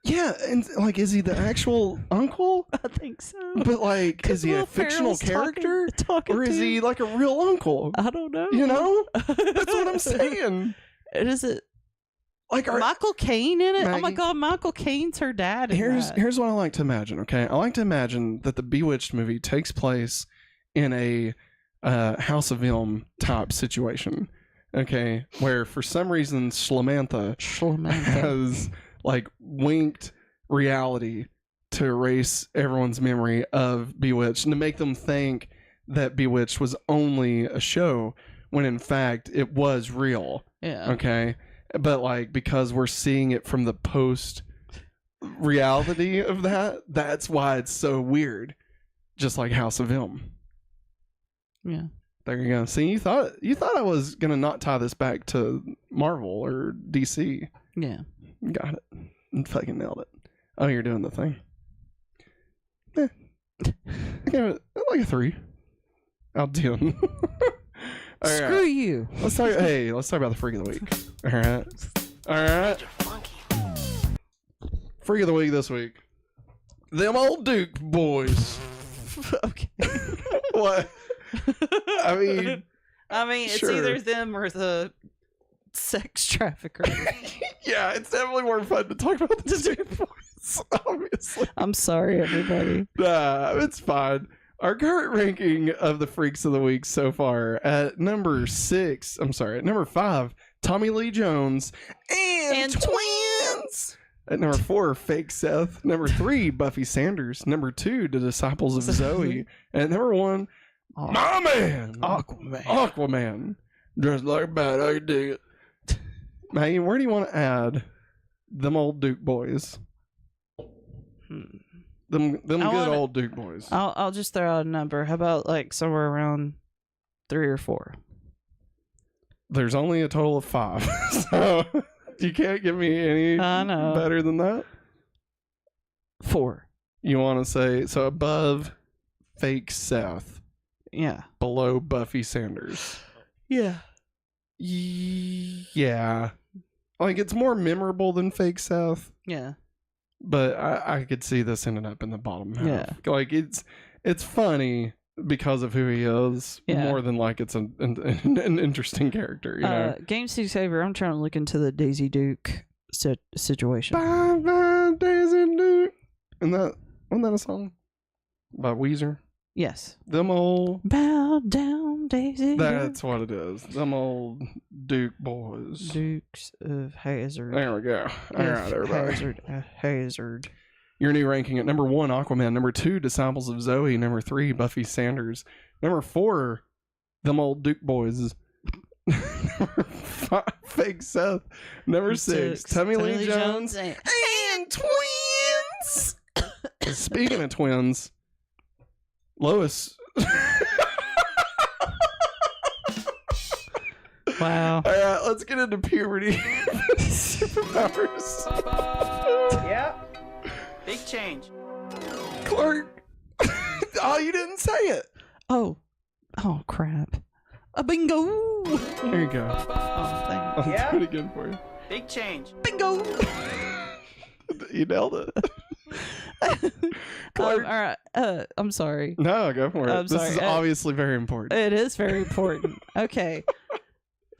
Yeah, and like, is he the actual uncle? I think so. But like, is he a fictional character? Or is he like a real uncle? I don't know. You know? That's what I'm saying. And is it like Michael Caine in it? Maggie? Oh my god, Michael Caine's her dad. Here's what I like to imagine, okay? I like to imagine that the Bewitched movie takes place in a House of M type situation. Okay, where for some reason Schlamantha has like winked reality to erase everyone's memory of Bewitched and to make them think that Bewitched was only a show when in fact it was real. Yeah. Okay, but like, because we're seeing it from the post reality of that's why it's so weird. Just like House of M. Yeah. There you go. See, you thought I was gonna not tie this back to Marvel or DC. Yeah. Got it. And fucking nailed it. Oh, you're doing the thing. I gave it like a 3 out of 10. Screw you. Let's talk about the freak of the week. All right. Freak of the week this week. Them old Duke boys. Okay. What? I mean, it's sure. either them or the sex trafficker. Yeah, it's definitely more fun to talk about the Duke boys, obviously. I'm sorry, everybody. Nah, it's fine. Our current ranking of the freaks of the week so far at number 5, Tommy Lee Jones and twins. At number 4, Fake Seth. Number 3, Buffy Sanders. Number 2, The Disciples of Zoe. And at number 1, my man, Aquaman. Dressed like a bat, I can dig it. Maggie, where do you want to add them old Duke boys? Them good old Duke boys. I'll just throw out a number. How about like somewhere around 3 or 4? There's only a total of 5, so you can't give me any better than that. 4. You want to say so above Fake Seth? Yeah. Below Buffy Sanders. Yeah. Yeah. Like, it's more memorable than Fake Seth. Yeah. But I could see this ending up in the bottom half. Yeah. Like, it's funny because of who he is, more than like it's an interesting character, you know? Game City Saver, I'm trying to look into the Daisy Duke situation. Bye bye, Daisy Duke. Wasn't that a song? By Weezer? Yes. Them old... Bow down, Daisy. That's what it is. Them old Duke boys. Dukes of Hazzard. There we go. All right, everybody. Hazard. Your new ranking at number 1, Aquaman. Number 2, Disciples of Zoe. Number 3, Buffy Sanders. Number 4, them old Duke boys. Number 5, Fake Seth. Number 6, Tommy Lee Jones. And twins! Speaking of twins... Lois. Wow. All right, let's get into puberty. Superpowers. Yeah. Big change. Clark. Oh, you didn't say it. Oh crap. A bingo. There you go. Oh, thank you. That's pretty good for you. Big change. Bingo. You nailed it. All right. I'm sorry. No, go for it. I'm this sorry. is obviously very important. It is very important. Okay.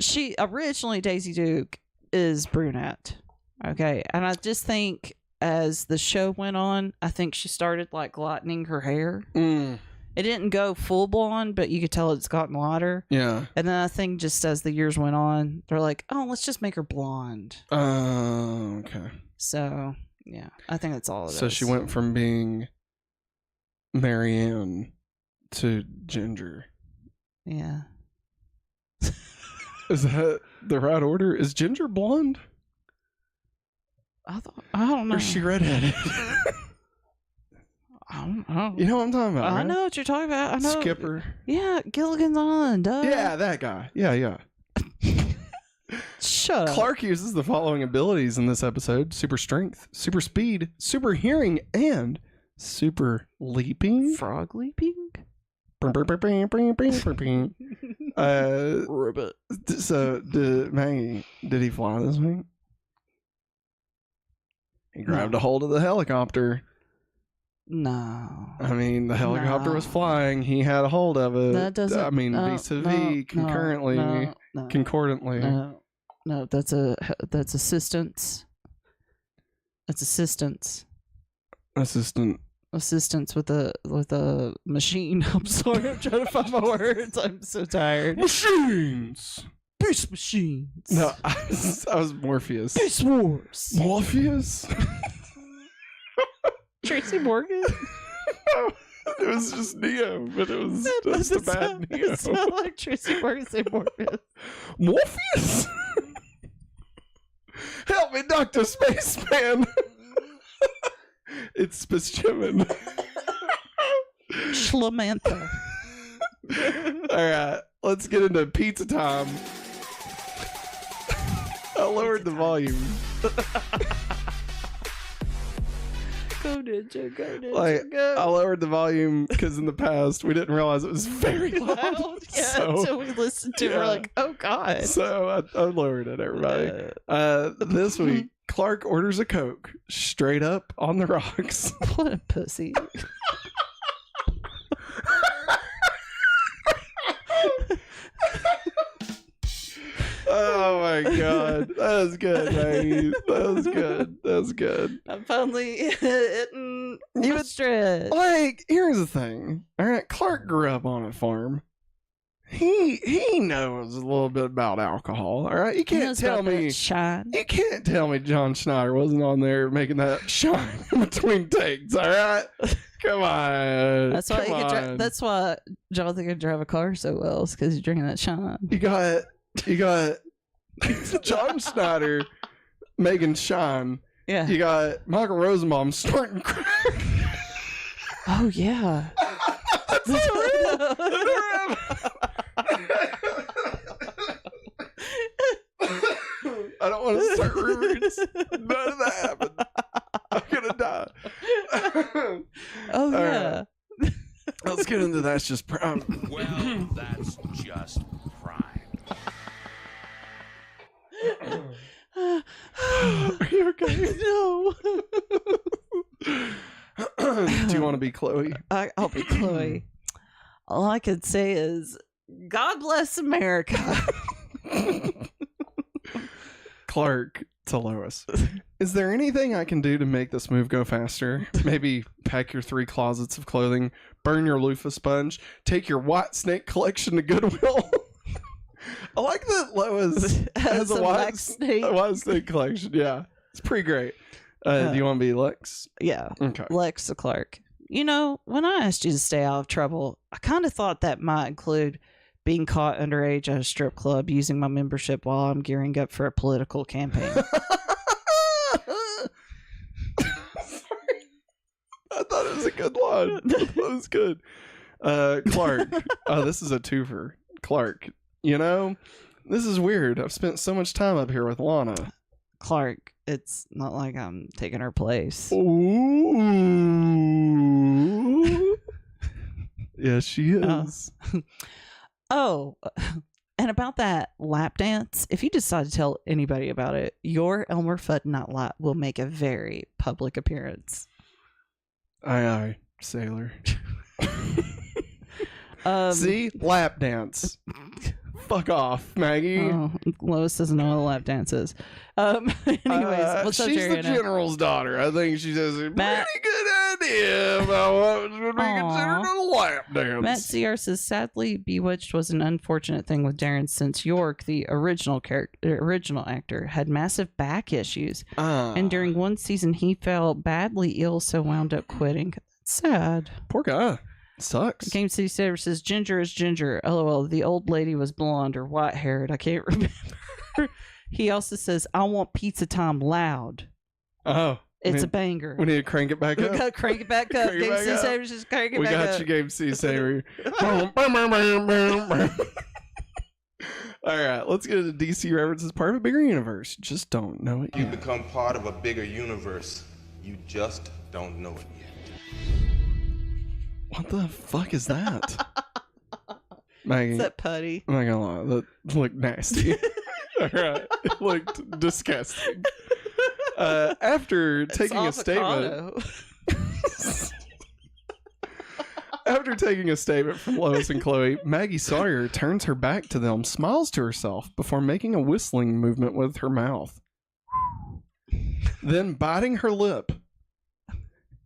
she originally Daisy Duke is brunette. Okay. And I just think as the show went on, I think she started like lightening her hair. It didn't go full blonde, but you could tell it's gotten lighter. Yeah. And then I think just as the years went on, they're like, oh, let's just make her blonde. Oh, okay. So, yeah, I think that's all it is. So she went from being Marianne to Ginger. Yeah. Is that the right order? Is Ginger blonde? I don't know. Or is she redheaded? I don't know. You know what I'm talking about, I right? know what you're talking about. I know. Skipper. Yeah, Gilligan's Island. Duh. Yeah, that guy. Yeah. Shut up. Clark uses the following abilities in this episode: super strength, super speed, super hearing, and super leaping. Frog leaping? Ribbit. So, Maggie, did he fly this week? He grabbed a hold of the helicopter. No. I mean, the helicopter was flying. He had a hold of it. That doesn't. I mean, vis-a-vis, concurrently, concordantly. No, that's assistance. That's assistance. Assistance with a machine. I'm sorry, I'm trying to find my words. I'm so tired. Machines. Beast machines. No, I was Morpheus. Beast Wars. Morpheus. Tracy Morgan. No, it was just Neo, but it was just a bad Neo. It's not like Tracy Morgan say Morpheus. Morpheus. Help me, Dr. Spaceman. It's Spischimmen. Schlamantha. All right, let's get into pizza time. I lowered the volume. Go Ninja, go Ninja, Like, go. I lowered the volume because in the past we didn't realize it was very loud. Yeah, until we listened to it, we're like, oh God. So I lowered it, everybody. This week, Clark orders a Coke straight up on the rocks. What a pussy. Oh my God. That was good, Maggie. That was good. I'm finally hitting you stretch. Like, here's the thing. All right, Clark grew up on a farm. He knows a little bit about alcohol. All right, you can't tell me shine. You can't tell me John Schneider wasn't on there making that shine between takes. All right, come on. That's why that's why Jonathan can drive a car so well. Is because he's drinking that shine. You got John Schneider making shine. Yeah. You got Michael Rosenbaum snorting crack. Oh yeah. That's so real. I don't want to start rumors. None of that happened. I'm gonna die. Oh yeah. Right. Let's get into That's Just Prime. Well, that's just prime. Are you okay? No. Do you want to be Chloe? I'll be Chloe. All I can say is, God bless America. Clark to Lois. Is there anything I can do to make this move go faster? Maybe pack your 3 closets of clothing, burn your loofah sponge, take your white snake collection to Goodwill. I like that Lois has a white snake collection. Yeah, it's pretty great. Do you want to be Lex? Yeah. Okay. Lex to Clark. You know, when I asked you to stay out of trouble, I kind of thought that might include being caught underage at a strip club using my membership while I'm gearing up for a political campaign. Sorry. I thought it was a good line. That was good. Clark. Oh, this is a twofer. Clark. You know, this is weird. I've spent so much time up here with Lana. Clark, it's not like I'm taking her place. Ooh. Yes, she is. Oh, and about that lap dance, if you decide to tell anybody about it, your Elmer Fudd Nightlight will make a very public appearance. Aye, sailor. See? Lap dance. Fuck off, Maggie. Oh, Lois doesn't know what a lap dance is. Anyways, what's up, she's Jerry? the general's daughter. I think she says a Matt- pretty good idea about what would be considered a lap dance. Matt CR says, sadly, Bewitched was an unfortunate thing with Darren since York, the original actor, had massive back issues. And during one season, he fell badly ill, so wound up quitting. Sad. Poor guy. Sucks. Game City Saver says, Ginger is Ginger. LOL, the old lady was blonde or white-haired. I can't remember. He also says, I want pizza time loud. Oh. It's a banger. We need to crank it back We up. gotta crank it back up. Crank it Game back City up. Saver just crank it We back up. got you, Game C Saver. All right, let's get into DC References, part of a bigger universe. Just don't know it You yet. become part of a bigger universe. You just don't know it yet. What the fuck is that? Maggie, Is that putty? I'm not gonna lie, that looked nasty. All right, it looked disgusting. After taking a statement, after taking a statement from Lois and Chloe, Maggie Sawyer turns her back to them, smiles to herself before making a whistling movement with her mouth, then biting her lip.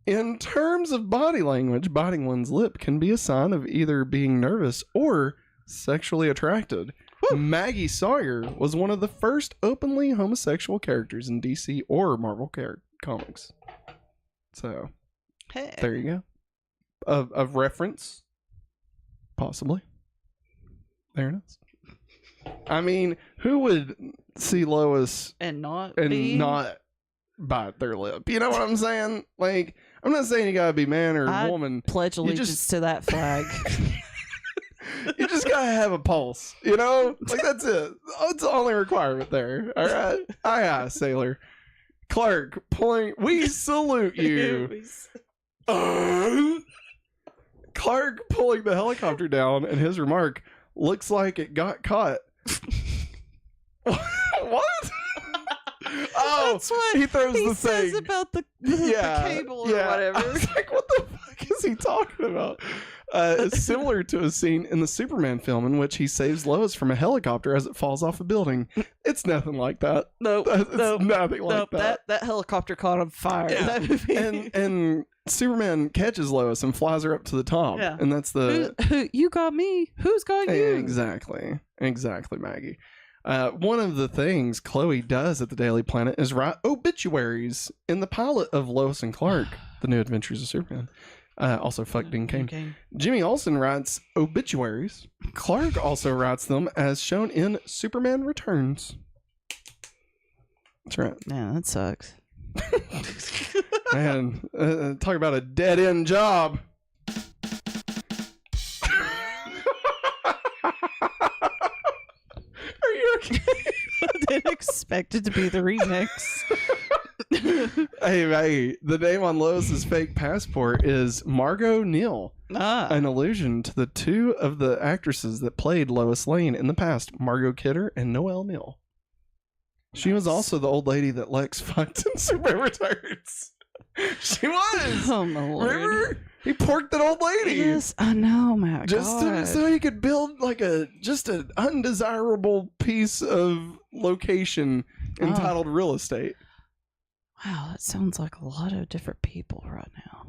In terms of body language, biting one's lip can be a sign of either being nervous or sexually attracted. Maggie Sawyer was one of the first openly homosexual characters in DC or Marvel comics. So, Hey. there you go. Of reference, possibly. There it is. I mean, who would see Lois And not and be? not bite their lip? You know what I'm saying? Like, I'm not saying you gotta be man or I woman. pledge allegiance to that flag. You just gotta have a pulse, you know? Like, that's it. That's the only requirement there. All right? Aye, sailor. Clark, we salute you. Clark pulling the helicopter down, and his remark looks like it got caught. What? Oh, That's what he throws he the says thing. about the cable or whatever. I was like, what the fuck is he talking about? It's similar to a scene in the Superman film in which he saves Lois from a helicopter as it falls off a building. It's nothing like that. Nope. It's nothing like that. That helicopter caught on fire. Yeah. That movie. And Superman catches Lois and flies her up to the top. Yeah. And that's the... Who you got me? Who's got you? Exactly, Maggie. One of the things Chloe does at the Daily Planet is write obituaries. In the pilot of Lois and Clark, The New Adventures of Superman. Also, fuck Dean Cain. Okay. Jimmy Olsen writes obituaries. Clark also writes them as shown in Superman Returns. That's right. Yeah, that sucks. Man, talk about a dead-end job. Are you okay? I didn't expect it to be the remix. Hey, the name on Lois's fake passport is Margot Neal, an allusion to the two of the actresses that played Lois Lane in the past, Margot Kidder and Noelle Neal. She was also the old lady that Lex fucked in Superman Returns. She was. Oh my lord! Remember? He porked that old lady. Yes, I know, my Just God. so he could build like an undesirable piece of location entitled real estate. Wow, that sounds like a lot of different people right now.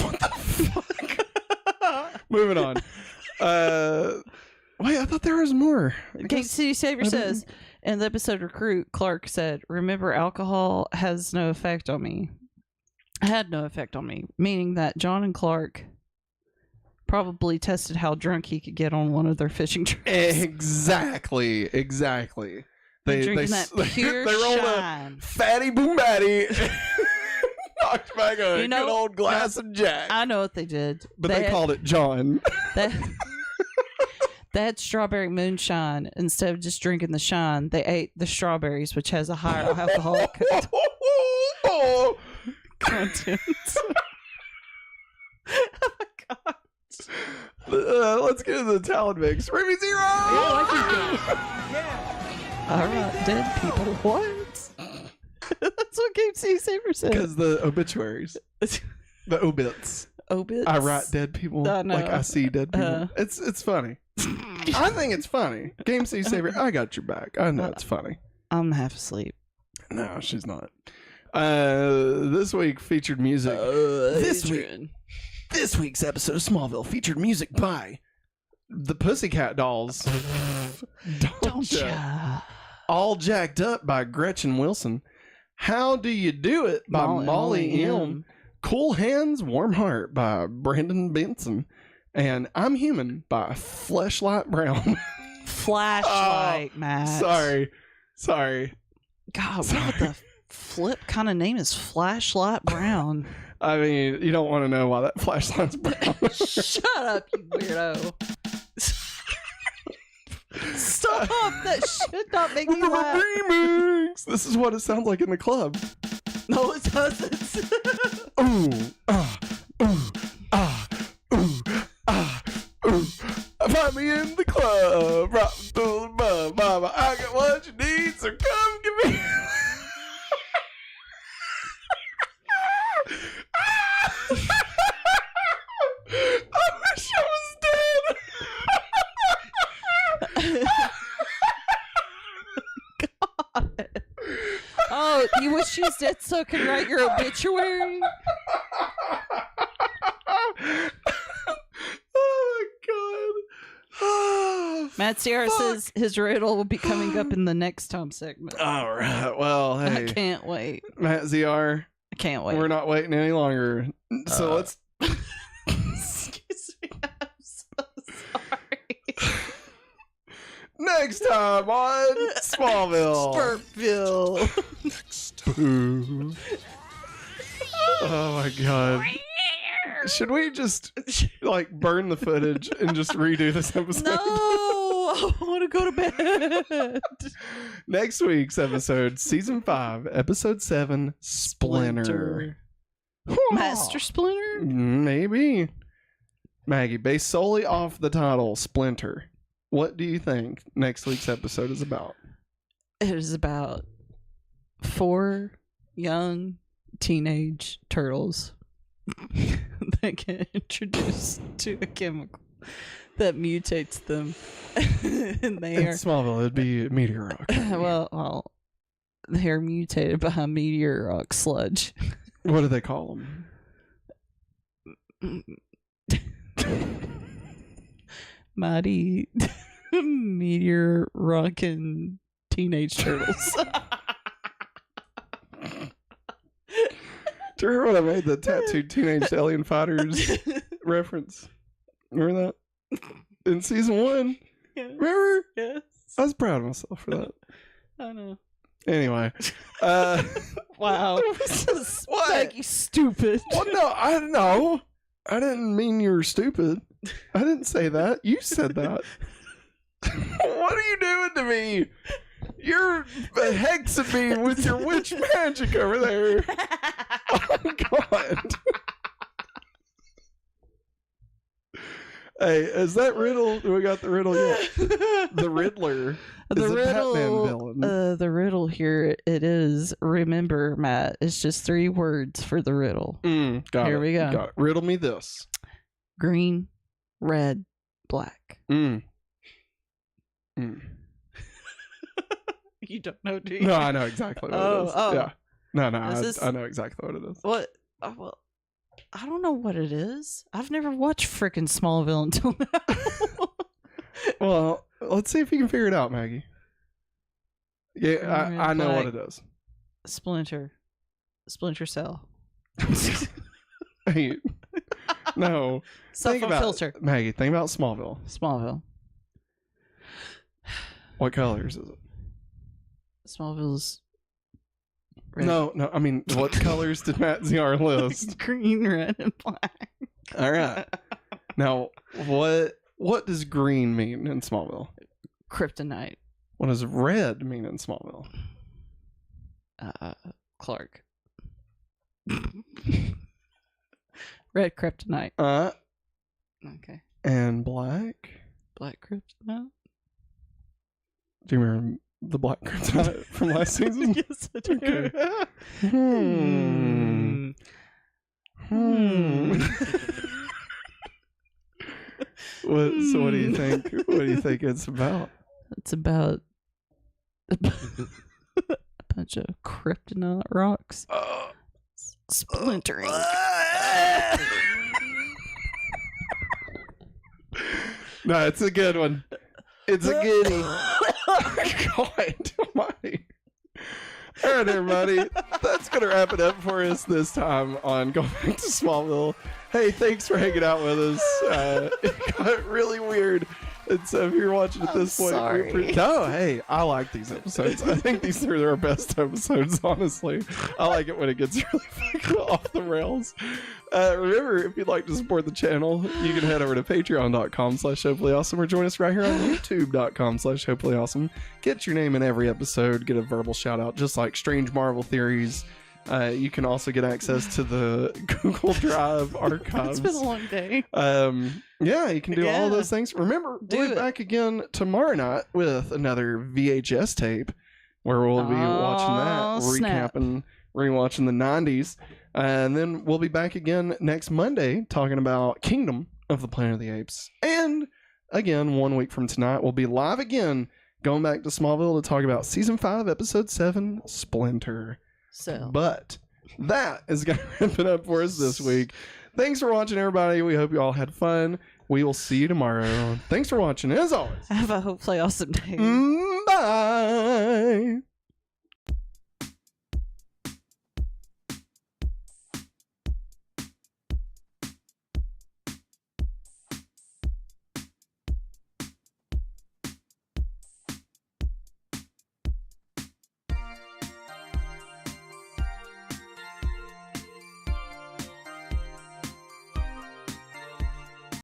What the fuck? Moving on. Wait, I thought there was more. King City Savior says, in the episode Recruit, Clark said, remember, alcohol has no effect on me. Had no effect on me, meaning that John and Clark probably tested how drunk he could get on one of their fishing trips. Exactly. They drinking that pure they rolled shine. a fatty boom batty, knocked back a good old glass of Jack. I know what they did. But they called it John. They had strawberry moonshine. Instead of just drinking the shine, they ate the strawberries, which has a higher alcohol content. Oh my god. Let's get into the Talon mix. Ruby Zero! Alright, dead people. What? That's what Game C Saver said. Because the obituaries. The obits. Obits? I write dead people I know. like I see dead people. It's funny. I think it's funny. Game C Savior, I got your back. I know it's funny. I'm half asleep. No, she's not. This week featured music. This week's episode of Smallville featured music by the Pussycat Dolls. Don't ya? All Jacked Up by Gretchen Wilson. How Do You Do It by Molly M. Cool Hands, Warm Heart by Brandon Benson. And I'm Human by Fleshlight Brown. Flashlight, Matt. Sorry. God, what the flip kind of name is Flashlight Brown? I mean, you don't want to know why that flashlight's brown. Shut up, you weirdo. Stop. That should not make me laugh. Remix. This is what it sounds like in the club. No, it doesn't. Ooh, ooh, ooh, ooh. Find me in the club, rock through the bub, mama. I got what you need, so come give me. I wish I was dead. God. Oh, you wish she was dead so I could write your obituary? Oh my god. Matt Sierra says his riddle will be coming up in the next Tom segment. All right. Well, hey. I can't wait. Matt ZR. I can't wait. We're not waiting any longer. So let's. Excuse me. I'm so sorry. Next time on Smallville. Spurtville. Oh my god. Should we just like burn the footage and just redo this episode? No, I want to go to bed. Next week's episode, season 5, episode 7, Splinter. Master Splinter? Maybe. Maggie, based solely off the title, Splinter, what do you think next week's episode is about? It is about 4 young teenage turtles that get introduced to a chemical that mutates them. And they In are Smallville, it'd be a meteor rock. well, they're mutated by meteor rock sludge. What do they call them? Mighty meteor rockin' teenage turtles. Do you remember when I made the tattooed teenage alien fighters reference? Remember that? In season 1? Yes. Remember? Yes. I was proud of myself for that. I know. Anyway. Wow. What? Maggie, stupid. Well, no, I know. I didn't mean you're stupid. I didn't say that. You said that. What are you doing to me? You're hexing me with your witch magic over there. Oh, God. Hey, is that riddle? We got the riddle yet? The Riddler is a Batman villain. The riddle here, it is, remember, Matt, it's just 3 words for the riddle. Here we go. Got it. Riddle me this. Green, red, black. Mm. You don't know, do you? No, I know exactly what it is. Oh. Yeah. No, I know exactly what it is. What? Well, I don't know what it is. I've never watched frickin' Smallville until now. Well, let's see if you can figure it out, Maggie. Yeah, I know what it is. Splinter Cell. Hey, no. Cell Think phone about filter. Maggie, think about Smallville. Smallville. What colors is it? Smallville's red. No, I mean, what colors did Matt ZR list? Green, red, and black. All right. Now, what does green mean in Smallville? Kryptonite. What does red mean in Smallville? Clark. Red kryptonite. Okay. And black? Black kryptonite. Do you remember the black kryptonite from last season? Yes, I do. Okay. So what do you think? What do you think it's about? It's about a bunch of kryptonite rocks splintering. No, it's a good one. It's a goodie. God almighty. All right, everybody. That's going to wrap it up for us this time on Going Back to Smallville. Hey, thanks for hanging out with us. It got really weird. And so if you're watching at this point, sorry. No, hey, I like these episodes. I think these are our best episodes, honestly. I like it when it gets really fucking off the rails. Remember, if you'd like to support the channel, you can head over to patreon.com/hopefullyawesome or join us right here on youtube.com/hopefullyawesome. Get your name in every episode, get a verbal shout out, just like Strange Marvel Theories. You can also get access to the Google Drive archives. It's been a long day. Yeah, you can do all of those things. Remember, we'll be back again tomorrow night with another VHS tape where we'll be watching that, recapping, rewatching the 90s. And then we'll be back again next Monday talking about Kingdom of the Planet of the Apes. And again, 1 week from tonight, we'll be live again, going back to Smallville to talk about Season 5, Episode 7, Splinter. But that is going to wrap it up for us this week. Thanks for watching, everybody. We hope you all had fun. We will see you tomorrow. Thanks for watching. As always, Have a hopefully awesome day. bye.